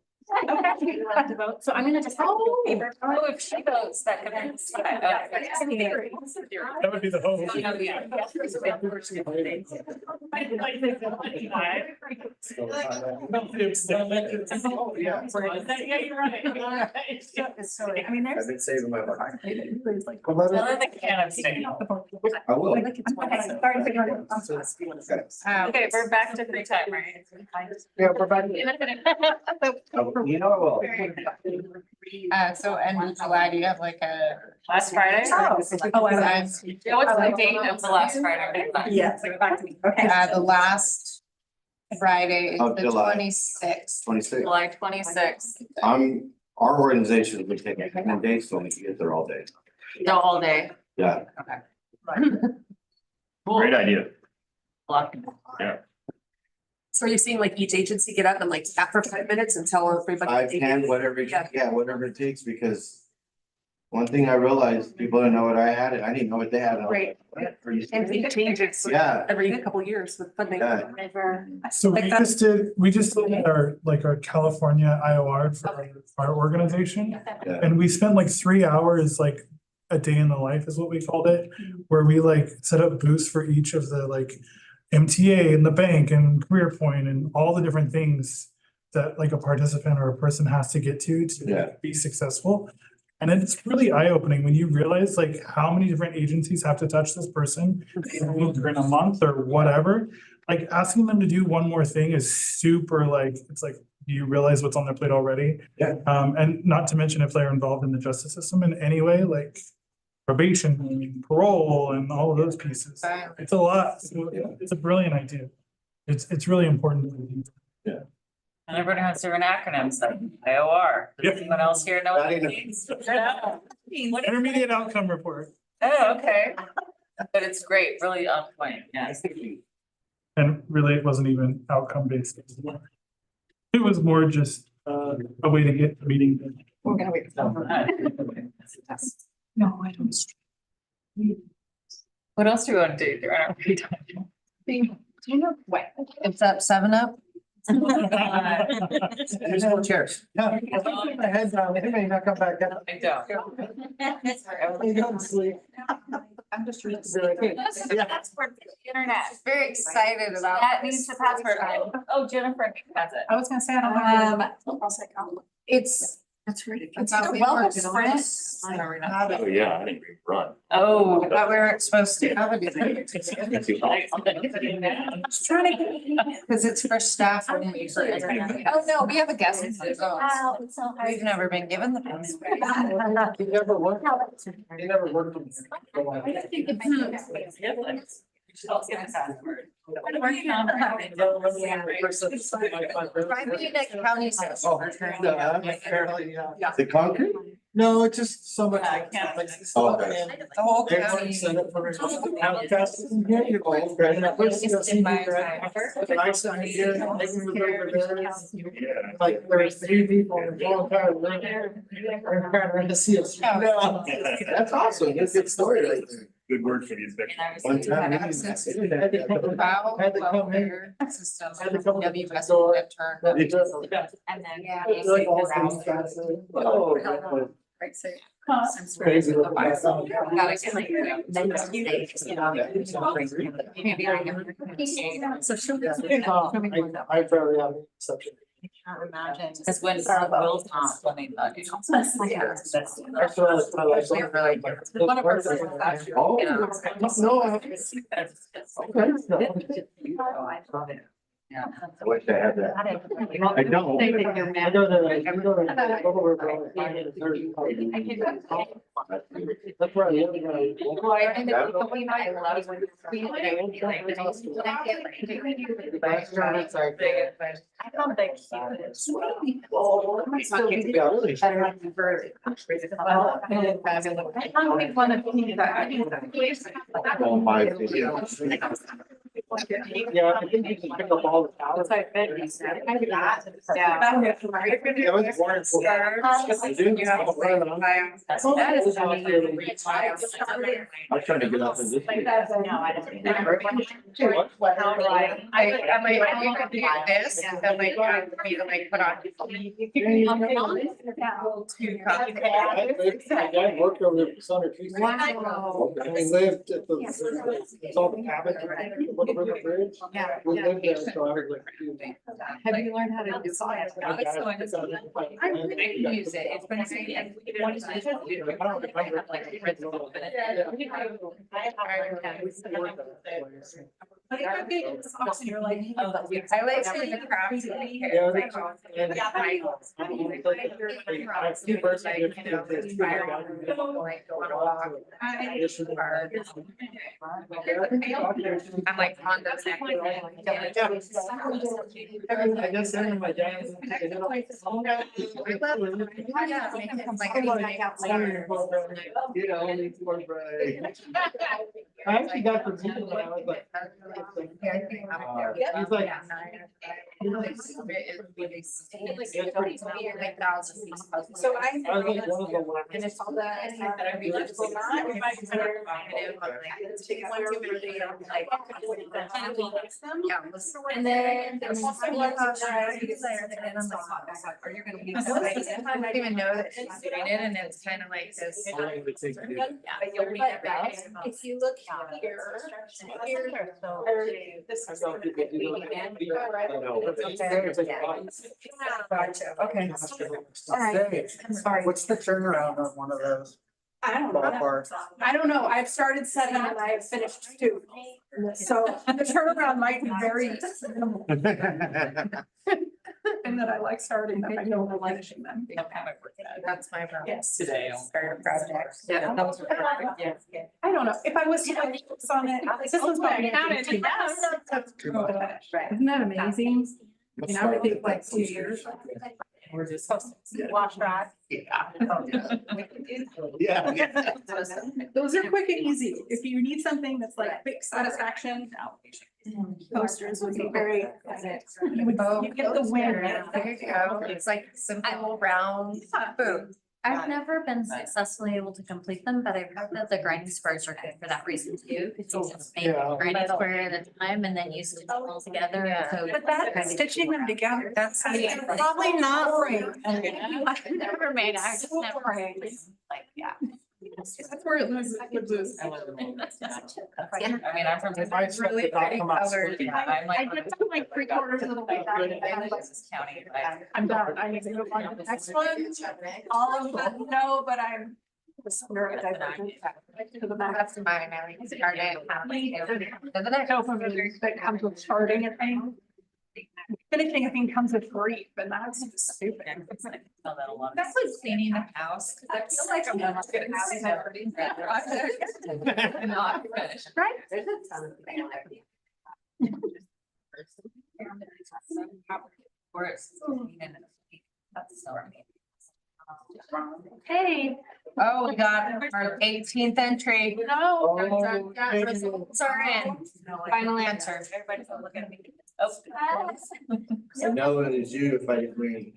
B: Okay, you have to vote, so I'm gonna just have to do a paper.
F: Oh, if she votes, that could be.
I: That would be the hope.
F: Yeah, you're right.
B: I mean,
A: I've been saving my life.
F: Tell her they can't abstain.
A: I will.
B: Okay, sorry.
F: Okay, we're back to free time, right?
D: Yeah, we're back.
A: You know, I will.
J: So end of July, do you have like a?
F: Last Friday?
G: Oh, I
J: Time?
F: Yeah, what's the date of the last Friday?
G: Yeah, so back to me. Okay.
J: The last Friday is
A: Of
J: the
A: July.
J: 26th.
A: 26.
F: July 26th,
A: Our organization has been taking 10 days, so we can get there all day.
F: no, all day.
A: Yeah.
H: Great idea.
F: Luck.
K: So are you seeing like each agency get up and like chat for 5 minutes and tell everybody?
A: I can, whatever, whatever it takes, because one thing I realized, people didn't know what I had, and I didn't know what they had.
K: Right. And it changes
A: Yeah.
K: every couple of years with funding.
A: Yeah.
I: So
G: Like
I: we just did our California IOR for our organization.
A: Yeah.
I: And we spent like 3 hours, like a day in the life is what we called it, where we like set up booths for each of the like MTA and the bank and career point and all the different things that like a participant or a person has to get to
A: Yeah.
I: be successful. And it's really eye-opening when you realize like how many different agencies have to touch this person in a month or whatever. Like asking them to do one more thing is super like, it's like, do you realize what's on their plate already?
A: Yeah.
I: And not to mention if they're involved in the justice system in any way, like probation, parole, and all of those pieces. It's a lot. So it's a brilliant idea. It's really important.
F: And everybody has different acronyms like IOR. Does
I: Yep.
F: anyone else here know what
A: Not
F: it
A: even-
F: means? No. What-
I: Intermediate outcome report.
F: Oh, okay. But it's great, really on point, yes.
I: And really, it wasn't even outcome based. It was more just a way to get the meeting done.
E: We're gonna wait.
G: No, I don't.
F: What else do we want to do during our free time?
J: It's up 7-Up.
A: There's more chairs.
D: Yeah, keep my head down, it may not come back up.
F: I don't.
D: You go to sleep.
E: I'm just reading.
F: Password for the internet.
J: Very excited about.
F: That needs the password. Oh, Jennifer has it.
G: I was gonna say, I don't have.
J: It's.
E: That's right.
J: It's on
E: Welcome,
J: Sprint.
H: Oh, yeah, I didn't even run.
F: Oh.
J: I thought we weren't supposed to have it. Because it's for staff only for internet. Oh, no, we have a guest. We've never been given the password.
D: You never worked. You never worked.
J: Try being a county assessor.
D: Apparently, yeah.
A: The concrete?
D: No, it's just so much.
A: Oh, okay.
J: The whole
D: They
J: county.
D: weren't set up for outcasts in here, you know, and at first you go see me, with an ice on here, and they can move over there. Like, there's 3 people in the whole entire room. They're trying to see us. No.
A: That's awesome. That's a good story right there.
H: Good word for the inspection.
A: One time.
J: Access to
D: Had to come-
J: the
D: had to come in.
J: welfare system.
D: Had to come in the
J: WS
D: door.
J: would have turned.
A: Did
F: And then.
J: Yeah.
D: It's like all things fancy. Oh, yeah.
J: Right, so.
D: Crazy little guy.
J: Gotta get like, then you know.
G: So she'll
D: Yeah. I barely have an exception.
F: Can't imagine. Because when Will's not, when they thought.
D: Actually, I like.
J: One of our.
A: Oh.
D: No, I haven't.
A: I wish I had that. I don't.
D: I go to. That's where I live.
F: I found that
A: Oh, my goodness.
D: Yeah, I think you can pick up all the towers.
F: Yeah.
D: It was born for.
F: That is amazing.
A: I'm trying to get off of this.
F: No, I don't.
J: I'm like, you could do this, and then like, me to like put on.
D: My dad worked over there for Summer Tuesday.
J: Wow.
D: And we lived at the, it's all the cabin, the river bridge.
J: Yeah.
D: We lived there, so I was like.
F: Have you learned how to do
J: I really use it, it's been saying.
G: You're like.
J: I like seeing the crowds.
D: Yeah, they call it. And I have two births, I have two
J: I'm like on those.
D: I guess then my dad. You know, only for I actually got the meeting when I was like. He's like.
G: So I.
D: I was like one of the ones.
G: And it's all that.
J: And then. I don't even know that she's doing it, and it's kind of like this.
C: If you look here.
J: Okay.
D: Sorry. What's the turnaround on one of those?
G: I don't know.
D: Ballpark.
G: I don't know. I've started 7 and I have finished 2. So the turnaround might be very minimal. And that I like starting them. I know I'm finishing them.
J: That's my problem.
G: Yes.
F: Today.
J: Start a project.
F: Yeah, that was perfect. Yes.
G: I don't know. If I was to focus on it, this was my.
F: Too much.
G: Isn't that amazing? You know, I would think like 2 years.
F: We're just wash that.
A: Yeah.
G: Those are quick and easy. If you need something that's like quick satisfaction, posters would be very. You get the win.
J: There you go. It's like simple, round, boom.
B: I've never been successfully able to complete them, but I've heard that the grinding squares are good for that reason too. Cause you just make
D: Yeah.
B: a grinding square at a time and then you stitch them all together.
J: Yeah.
B: So
G: But that, stitching them together,
J: That's.
G: probably not right.
B: I've never made, I just never. Like, yeah.
G: That's where it loses.
F: I mean, I'm from.
D: My stuff did not come out
J: Colored.
D: square.
F: I'm
G: I
F: like.
G: did some like 3/4 of the way down.
F: This county, but
G: I'm done. I need to go on to the next one. All of them, no, but I'm. To the back.
J: That's mine. I like to start it.
G: So from that comes with starting a thing. Finishing a thing comes with grief, and that's just stupid.
F: That's like
J: cleaning the house.
G: I feel like I'm not good at having that.
J: Not finished.
G: Right?
F: There's a ton of things.
J: Or it's. That's so right.
F: Hey.
J: Oh, we got our 18th entry.
F: No.
J: Results are in. Final answer.
F: Everybody's looking at me.
J: Oh.
A: I know it is you if I didn't win.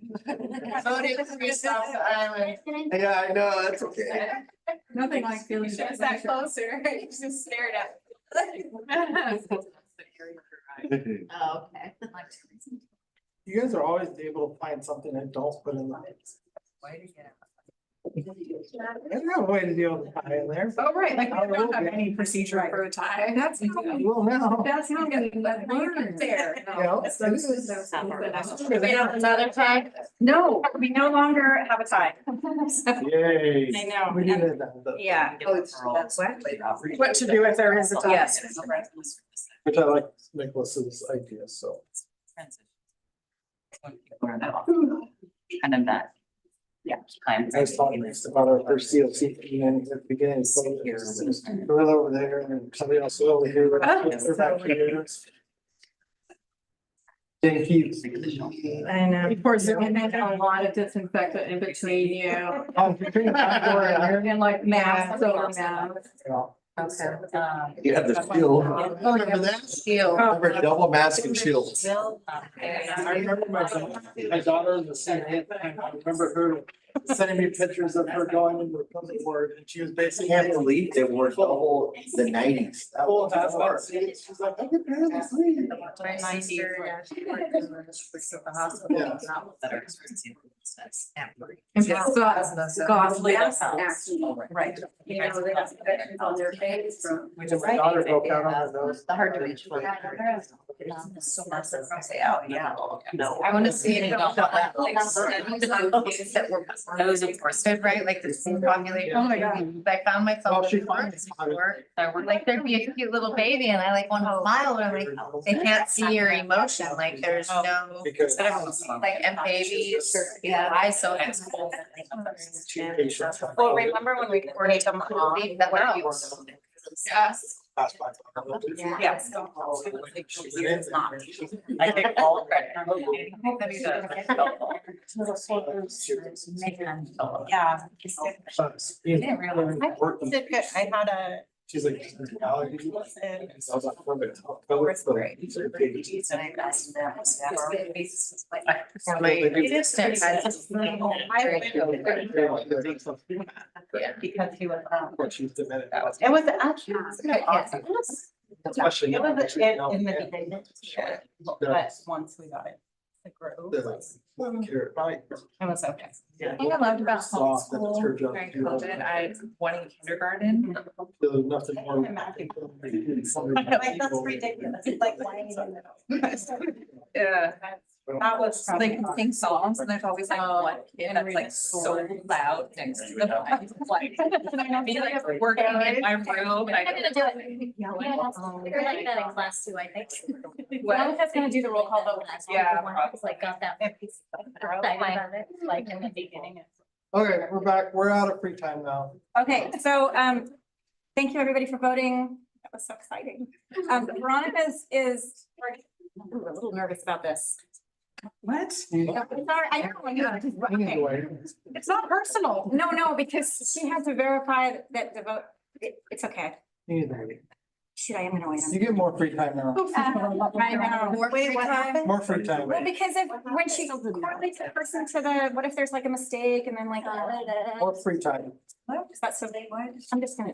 J: Voted for yourself, Island.
A: Yeah, I know, that's okay.
G: Nothing like feeling.
J: Just that closer. You just stared at.
F: Oh, okay.
D: You guys are always able to find something I don't put in the. I don't have a way to deal with the tie in there.
G: Oh, right, like we don't have any procedure for a tie. That's.
D: Well, now.
G: That's how I'm gonna get there.
D: Yeah.
F: We have another time?
B: No, we no longer have a tie.
D: Yay.
B: I know.
D: We did that, though.
B: Yeah.
F: That's what.
G: What to do if there is a tie?
F: Yes.
D: Which I like Nicholas's idea, so.
F: Kind of that. Yeah.
D: I was talking about our first CLC meeting at the beginning, so we're over there and then somebody else will over here. They're back here. Thank you.
B: I know.
G: Of course, there can be a lot of disinfectant in between you. And like masks over masks.
J: Okay.
A: You have the shield.
J: Remember that? Shield.
A: Remember double mask and shield.
D: I remember my daughter was the same, and I remember her sending me pictures of her going into the public ward, and she was basically.
A: Can't believe they wore double the 90s. That
D: Full
A: was
D: hazmat
A: hard.
D: suits. She's like, I can barely sleep.
J: My sister, yeah, she worked in the hospital.
D: Yeah.
G: Godly.
F: Right.
J: You know, they have infections on their face from.
D: Which is my daughter broke out on her nose.
F: The hard to reach. Oh, yeah. No.
J: I wanna see it about that, like, studies on kids that were.
F: Those of course.
J: So, right, like the teen population.
G: Oh my God.
J: I found myself.
D: Oh, she
J: in
D: finds
J: before, like there'd be a cute little baby and I like want to smile, and I'm like, they can't see your emotion, like there's no.
D: Because.
J: Like, and babies, yeah, I so it's cool.
D: Two patients.
B: Well, remember when we poured them off?
J: Leave the house. Yes.
F: Yes. I take all credit. Yeah.
B: Didn't realize. I had a.
D: She's like. allergies. And I was like, perfect.
B: Fourth grade.
J: It is
B: Because he was,
D: But she's demented.
B: it was actually awesome.
D: Especially.
B: It was in the
D: Yeah.
B: beginning, but once we got it to grow,
D: Carrot, right?
B: it was okay.
G: The thing I loved about
D: Soft, and it's her
G: homeschool
D: job
G: during
D: to do all
G: COVID,
D: that.
G: I went in kindergarten.
D: There's nothing more.
B: Like, that's ridiculous, it's like whining in the.
G: Yeah.
B: That was
G: They
B: probably.
G: can sing songs and there's always like one kid that's like so loud next to them. Like, be like working in my room and I.
F: I'm gonna do it.
G: Yelling.
F: You're like that in class too, I think.
G: What?
F: Monica's gonna do the roll call vote.
G: Yeah,
F: It's like got that. Excited about it, like in the beginning.
D: Okay, we're back. We're out of free time now.
B: Okay, so, thank you, everybody, for voting. That was so exciting. Veronica's is, I'm a little nervous about this.
G: What?
B: Sorry, I know.
D: Anyway,
B: It's not personal. No, because she had to verify that the vote, it's okay.
D: anyway,
B: Shoot, I am gonna wait.
D: you get more free time now.
B: I know. Wait, what happened?
D: More free time.
B: Well, because if, when she correlates the person to the, what if there's like a mistake and then like.
D: More free time.
B: That's so, I'm just gonna.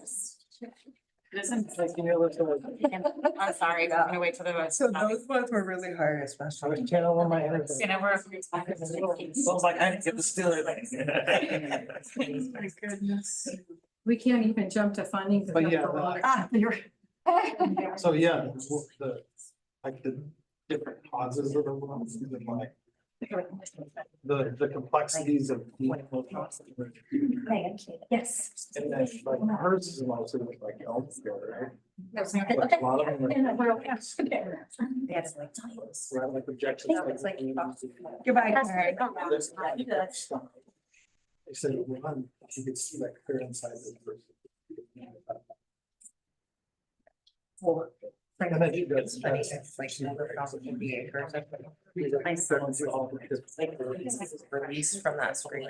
D: Like, you know, let's,
B: I'm sorry, I'm gonna wait till the vote.
E: So those ones were really hard,
D: I
E: especially.
D: was channeling my energy.
B: You know, we're.
D: So I was like, I didn't get to steal it.
E: My goodness.
G: We can't even jump to funding.
D: But yeah,
G: You're.
D: So, yeah, the, like the different causes of the ones, like the complexities of.
B: Yes.
D: And then like hers is mostly like healthcare, right?
B: That's
D: Like, a lot of them are
B: Yes.
D: right, like objections.
B: It's like-
G: Goodbye.
D: They said, one, you could see like clear inside the person. And then she does.
J: Released from that screen.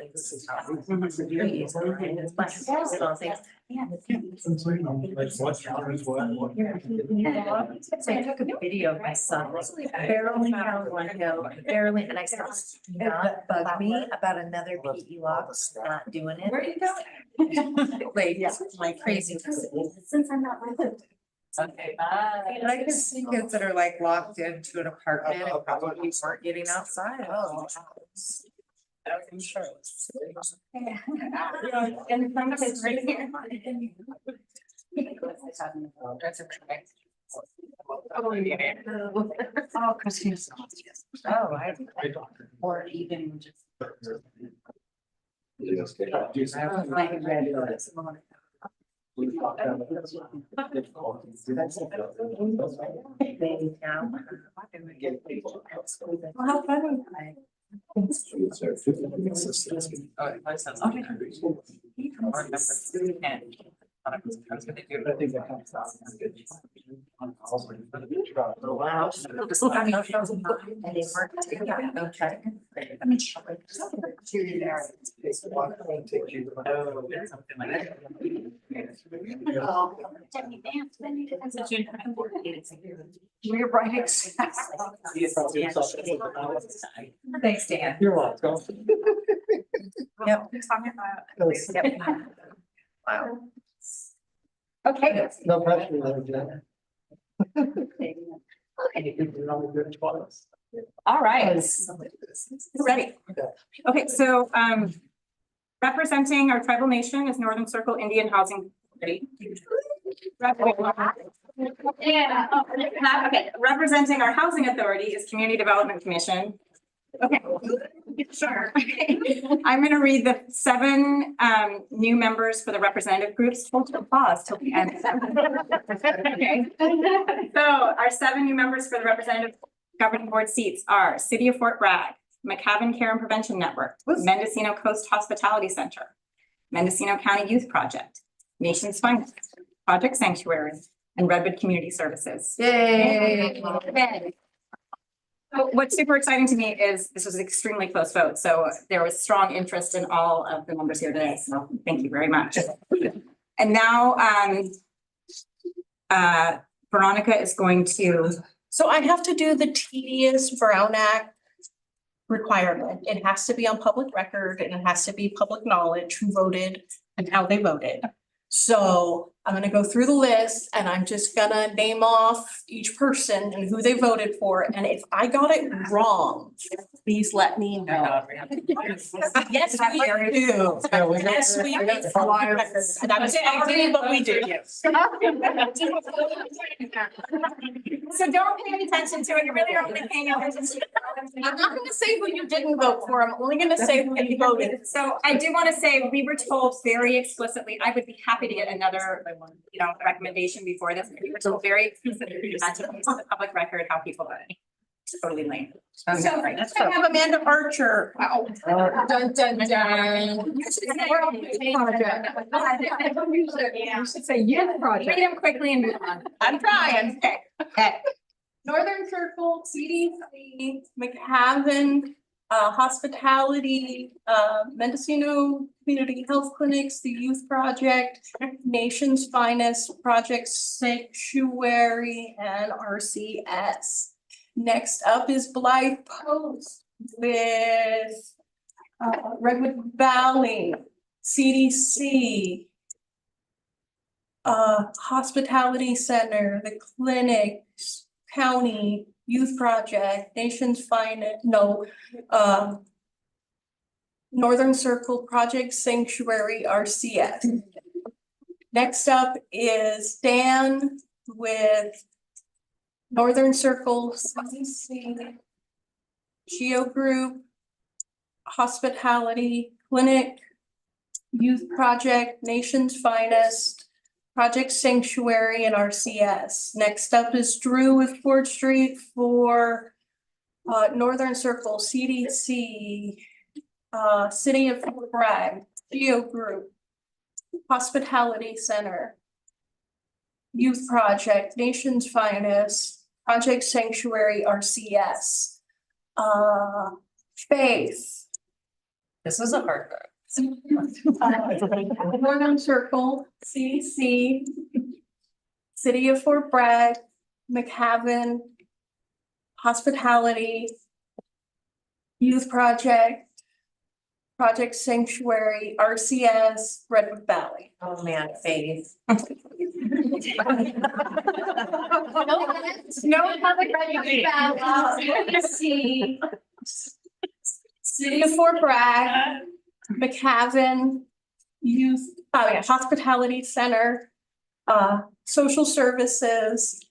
D: Like what counters, what.
F: So I took a video of my son, barely down one hill, barely, and I said, "Do not bug me about another PE walk, not doing it." Where are you going? Like, my crazy. Since I'm not with. Okay, bye.
J: And I can see kids that are like locked into an apartment and probably weren't getting outside. Oh. I'm sure.
B: And some of it's right here.
J: That's okay.
B: Oh, Christmas.
J: Oh, or even just.
B: How fun.
D: I think that comes out.
J: Wow. And they weren't taking out, okay. I mean.
B: We're right.
J: Thanks, Dan.
D: You're welcome.
J: Yep.
B: Yep.
J: Wow.
B: Okay.
D: No pressure there, Jen.
L: All right, ready? Okay, so representing our tribal nation is Northern Circle Indian Housing Authority. Yeah, okay, representing our housing authority is Community Development Commission. Okay, sure. I'm gonna read the 7 new members for the representative groups. Hold your pause till the end. Okay. So our 7 new members for the representative governing board seats are City of Fort Bragg, McCavan Care and Prevention Network, Mendocino Coast Hospitality Center, Mendocino County Youth Project, Nations Finest, Project Sanctuary, and Redwood Community Services.
J: Yay.
L: So what's super exciting to me is this was an extremely close vote. So there was strong interest in all of the members here today. So thank you very much. And now Veronica is going to.
C: So I have to do the tedious Brown Act requirement. It has to be on public record and it has to be public knowledge who voted and how they voted. So I'm gonna go through the list and I'm just gonna name off each person and who they voted for. And if I got it wrong, please let me know. Yes, we do. Yes, we do. And I was angry, but we do.
L: So don't pay any attention to it. You really aren't paying attention to it.
C: I'm not gonna say who you didn't vote for. I'm only gonna say who you voted.
L: So I do want to say, we were told very explicitly, I would be happy to get another, recommendation before this. We were told very explicitly, we had to place on the public record how people voted. Totally lame.
C: So I have Amanda Archer. Wow.
J: Dun, dun, dun.
L: You should say youth project. Read them quickly and move on.
C: I'm trying. Okay. Northern Circle, CDC, McCavan, Hospitality, Mendocino Community Health Clinics, the Youth Project, Nation's Finest, Project Sanctuary, and RCS. Next up is Blythe Post with Redwood Valley, CDC, Hospitality Center, the clinics, county, Youth Project, Nation's Finest, Northern Circle, Project Sanctuary, RCS. Next up is Dan with Northern Circle, CDC, Geo Group, Hospitality Clinic, Youth Project, Nation's Finest, Project Sanctuary, and RCS. Next up is Drew with Ford Street for Northern Circle, CDC, City of Fort Bragg, Geo Group, Hospitality Center, Youth Project, Nation's Finest, Project Sanctuary, RCS, Faith.
F: This was a hard one.
C: Northern Circle, CDC, City of Fort Bragg, McHaven, Hospitality, Youth Project, Project Sanctuary, RCS, Redwood Valley.
F: Oh, man, Faith.
C: No public CDC, City of Fort Bragg, McHaven, Hospitality Center, Social Services,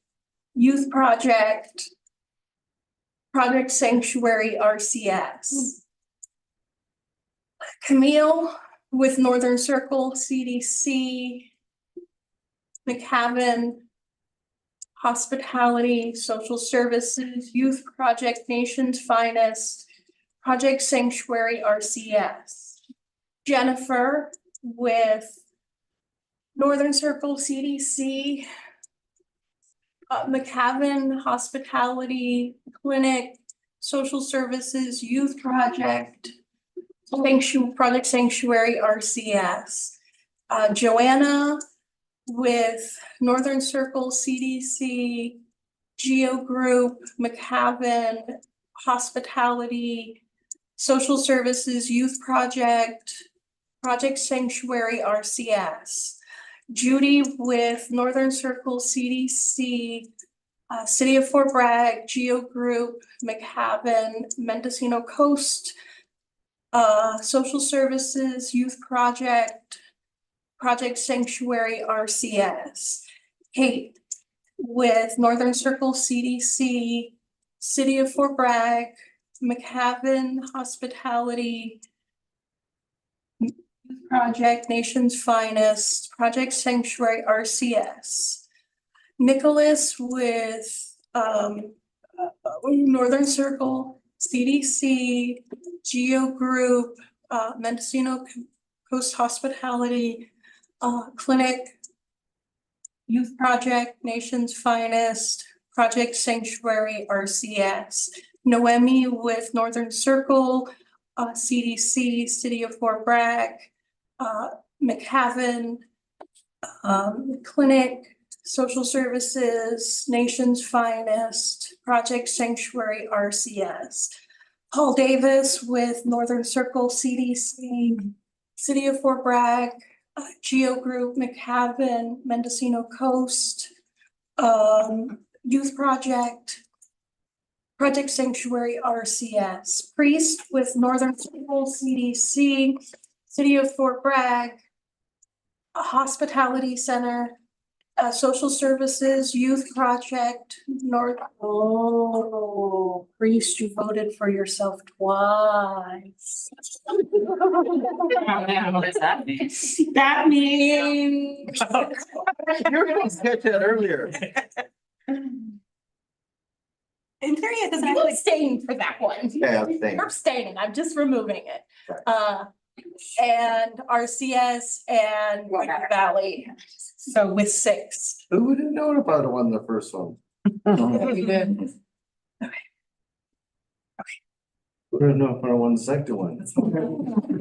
C: Youth Project, Project Sanctuary, RCS. Camille with Northern Circle, CDC, McHaven, Hospitality, Social Services, Youth Project, Nation's Finest, Project Sanctuary, RCS. Jennifer with Northern Circle, CDC, McHaven, Hospitality Clinic, Social Services, Youth Project, Project Sanctuary, RCS. Joanna with Northern Circle, CDC, Geo Group, McHaven, Hospitality, Social Services, Youth Project, Project Sanctuary, RCS. Judy with Northern Circle, CDC, City of Fort Bragg, Geo Group, McHaven, Mendocino Coast, Social Services, Youth Project, Project Sanctuary, RCS. Kate with Northern Circle, CDC, City of Fort Bragg, McHaven, Hospitality, Youth Project, Nation's Finest, Project Sanctuary, RCS. Nicholas with Northern Circle, CDC, Geo Group, Mendocino Coast Hospitality, Clinic, Youth Project, Nation's Finest, Project Sanctuary, RCS. Noemi with Northern Circle, CDC, City of Fort Bragg, McHaven, Clinic, Social Services, Nation's Finest, Project Sanctuary, RCS. Paul Davis with Northern Circle, CDC, City of Fort Bragg, Geo Group, McHaven, Mendocino Coast, Youth Project, Project Sanctuary, RCS. Priest with Northern Circle, CDC, City of Fort Bragg, Hospitality Center, Social Services, Youth Project, Priest, you voted for yourself twice.
F: What does that mean?
C: That means.
A: You were gonna sketch that earlier.
C: In theory, it doesn't actually abstain for that one.
A: Yeah, I'm saying.
C: You're abstaining, I'm just removing it. And RCS and Redwood Valley. So with 6.
A: Who would have known about it on the first one?
C: You did.
A: Who would have known if I won the second one? I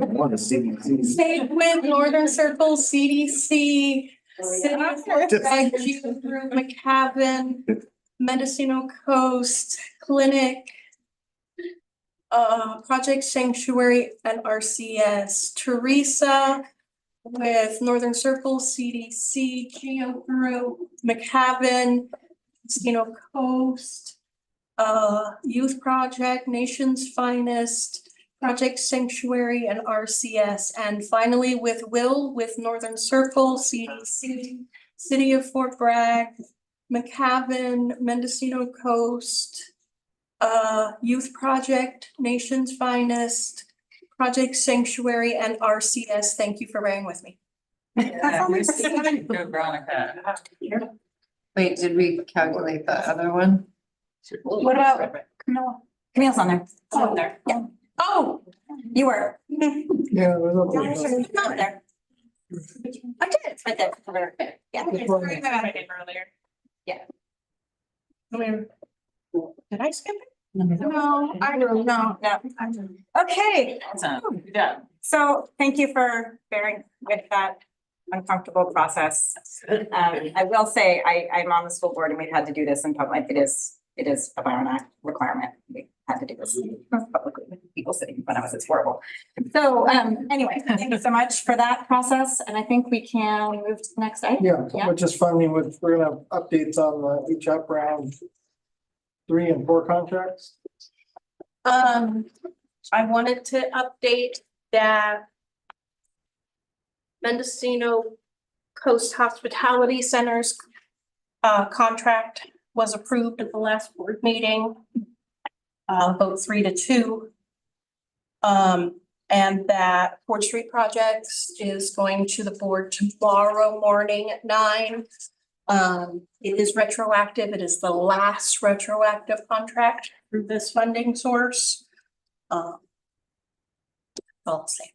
A: want to see.
C: Stayed with Northern Circle, CDC, City of Fort Bragg, Geo Group, McHaven, Mendocino Coast, Clinic, Project Sanctuary, and RCS. Teresa with Northern Circle, CDC, Geo Group, McHaven, Mendocino Coast, Youth Project, Nation's Finest, Project Sanctuary, and RCS. And finally with Will with Northern Circle, CDC, City of Fort Bragg, McHaven, Mendocino Coast, Youth Project, Nation's Finest, Project Sanctuary, and RCS. Thank you for bearing with me.
J: Wait, did we calculate the other one?
C: What about Camilla?
L: Camille's on there.
C: Oh, there. Yeah. Oh,
L: You were.
D: Yeah. there's a-
L: Not there. I did, it's right there. Yeah.
C: I mean, did I skip it?
L: No, I don't know. No. Okay. So thank you for bearing with that uncomfortable process. I will say, I'm on the school board and we've had to do this in public. It is a Byron Act requirement. We had to do this publicly with people sitting in front of us. It's horrible. So, anyway, thank you so much for that process. And I think we can move to the next item.
D: Yeah, which is funding with, we're gonna have updates on the HUP round 3 and 4 contracts.
C: I wanted to update that Mendocino Coast Hospitality Center's contract was approved at the last board meeting. Vote 3-2. And that Ford Street Projects is going to the board tomorrow morning at 9. It is retroactive. It is the last retroactive contract through this funding source. All I'll say.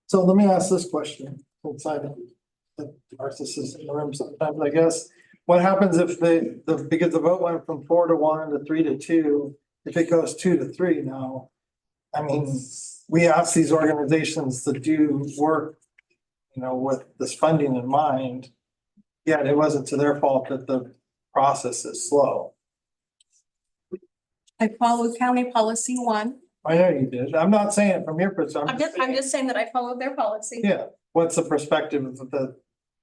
D: So let me ask this question, outside of the narcissist in the room sometimes, I guess. What happens if because the vote went from 4-1 to 3-2, if it goes 2-3 now? I mean, we ask these organizations to do work, with this funding in mind. Yet it wasn't to their fault that the process is slow.
C: I followed county policy 1.
D: I know you did. I'm not saying it from your perspective.
C: I'm just saying that I followed their policy.
D: Yeah, what's the perspective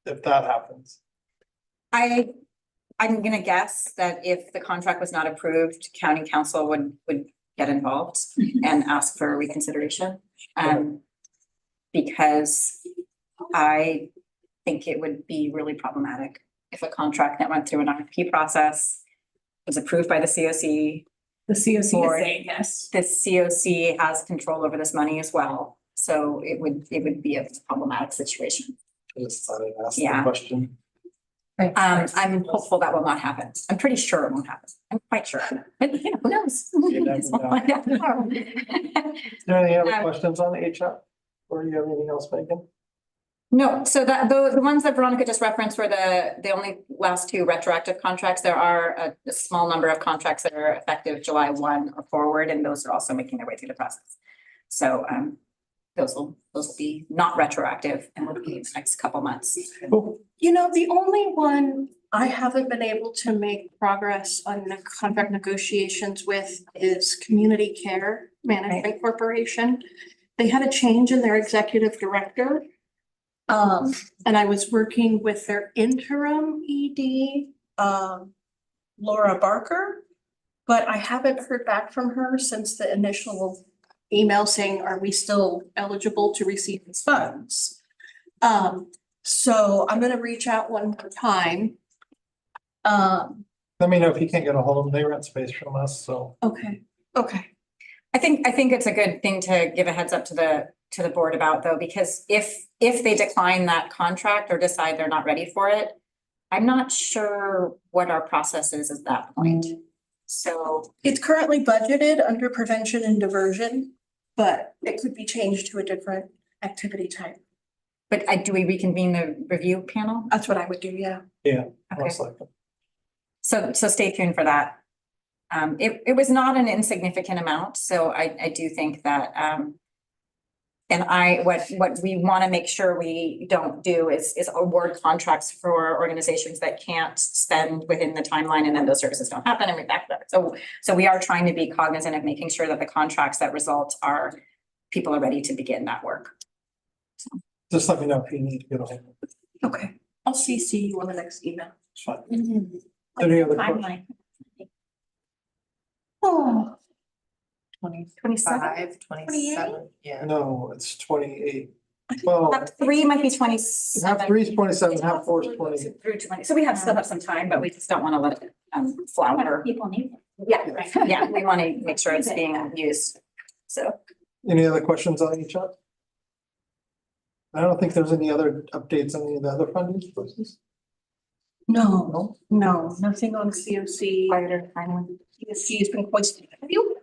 D: if that happens?
L: I'm gonna guess that if the contract was not approved, county council would get involved and ask for reconsideration. Because I think it would be really problematic if a contract that went through an RFP process was approved by the COC.
G: The COC is
L: Board.
G: saying yes.
L: The COC has control over this money as well, so it would be a problematic situation.
D: I just thought I'd ask the
L: Yeah.
D: question.
L: I'm hopeful that will not happen. I'm pretty sure it won't happen. I'm quite sure. But who knows?
D: You never
L: We'll
D: know.
L: find out tomorrow.
D: Is there any other
L: Um,
D: questions on the HUP? Or do you have anything else, Megan?
L: No, so that the ones that Veronica just referenced were the only last 2 retroactive contracts. There are a small number of contracts that are effective July 1 or forward, and those are also making their way through the process. So those will be not retroactive and will be in the next couple months.
D: Cool.
C: The only one I haven't been able to make progress on the contract negotiations with is Community Care Management Corporation. They had a change in their executive director. And I was working with their interim ED, Laura Barker. But I haven't heard back from her since the initial email saying, are we still eligible to receive these funds? So I'm gonna reach out one more time.
D: Let me know if you can't get a hold of them. They rent space from us, so.
C: Okay.
L: I think it's a good thing to give a heads up to the board about, though, because if they decline that contract or decide they're not ready for it, I'm not sure what our process is at that point. So
C: It's currently budgeted under prevention and diversion, but it could be changed to a different activity type.
L: but do we reconvene the review panel?
C: That's what I would do, yeah.
D: Yeah,
L: Okay.
D: most likely.
L: So stay tuned for that. It was not an insignificant amount, so I do think that, and what we want to make sure we don't do is award contracts for organizations that can't spend within the timeline, and then those services don't happen, and we back that. So we are trying to be cognizant of making sure that the contracts that result are, people are ready to begin that work.
D: Just let me know if you need to get a hold of them.
C: Okay. I'll CC you on the next email.
D: It's fine. Any other questions?
L: Timeline.
C: Oh,
J: 25, 27, yeah.
D: No, it's 28. Well,
L: Half three might be
D: half
L: 27.
D: 3 is 27, half 4 is 20.
L: Through 20, so we still have some time, but we just don't want to let it flounder.
B: People need.
L: Yeah, yeah, we want to make sure it's being used, so.
D: Any other questions on each other? I don't think there's any other updates on any of the other funding sources.
C: No, nothing on COC. COC has been quite. Have you?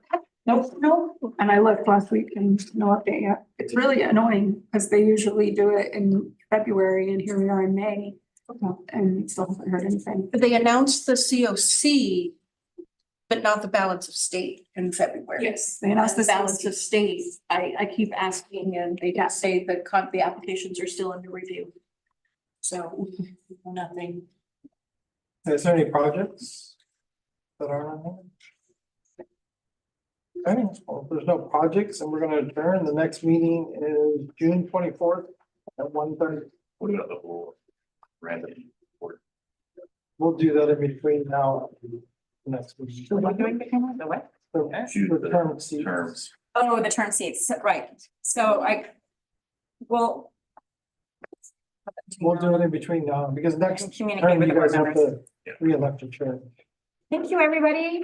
G: Nope. No. And I looked last week and no update yet. It's really annoying because they usually do it in February and here we are in May. And still haven't heard anything.
C: They announced the COC, but not the balance of state in February.
G: Yes, they announced the
C: Balance of state, I keep asking and they just say the applications are still under review. So, nothing.
D: Is there any projects that are on here? Okay, well, if there's no projects and we're gonna adjourn, the next meeting is June 24th at 1:30.
H: What about the whole random?
D: We'll do that in between now and the next meeting.
L: The what?
H: Choose
D: The
H: the
D: term seats.
H: terms.
L: Oh, the term seats, right, so well.
D: We'll do it in between now, because next
L: Communicate
D: term
L: with
D: you
L: the board
D: guys have
L: members.
D: to re-elect a chair.
L: Thank you, everybody.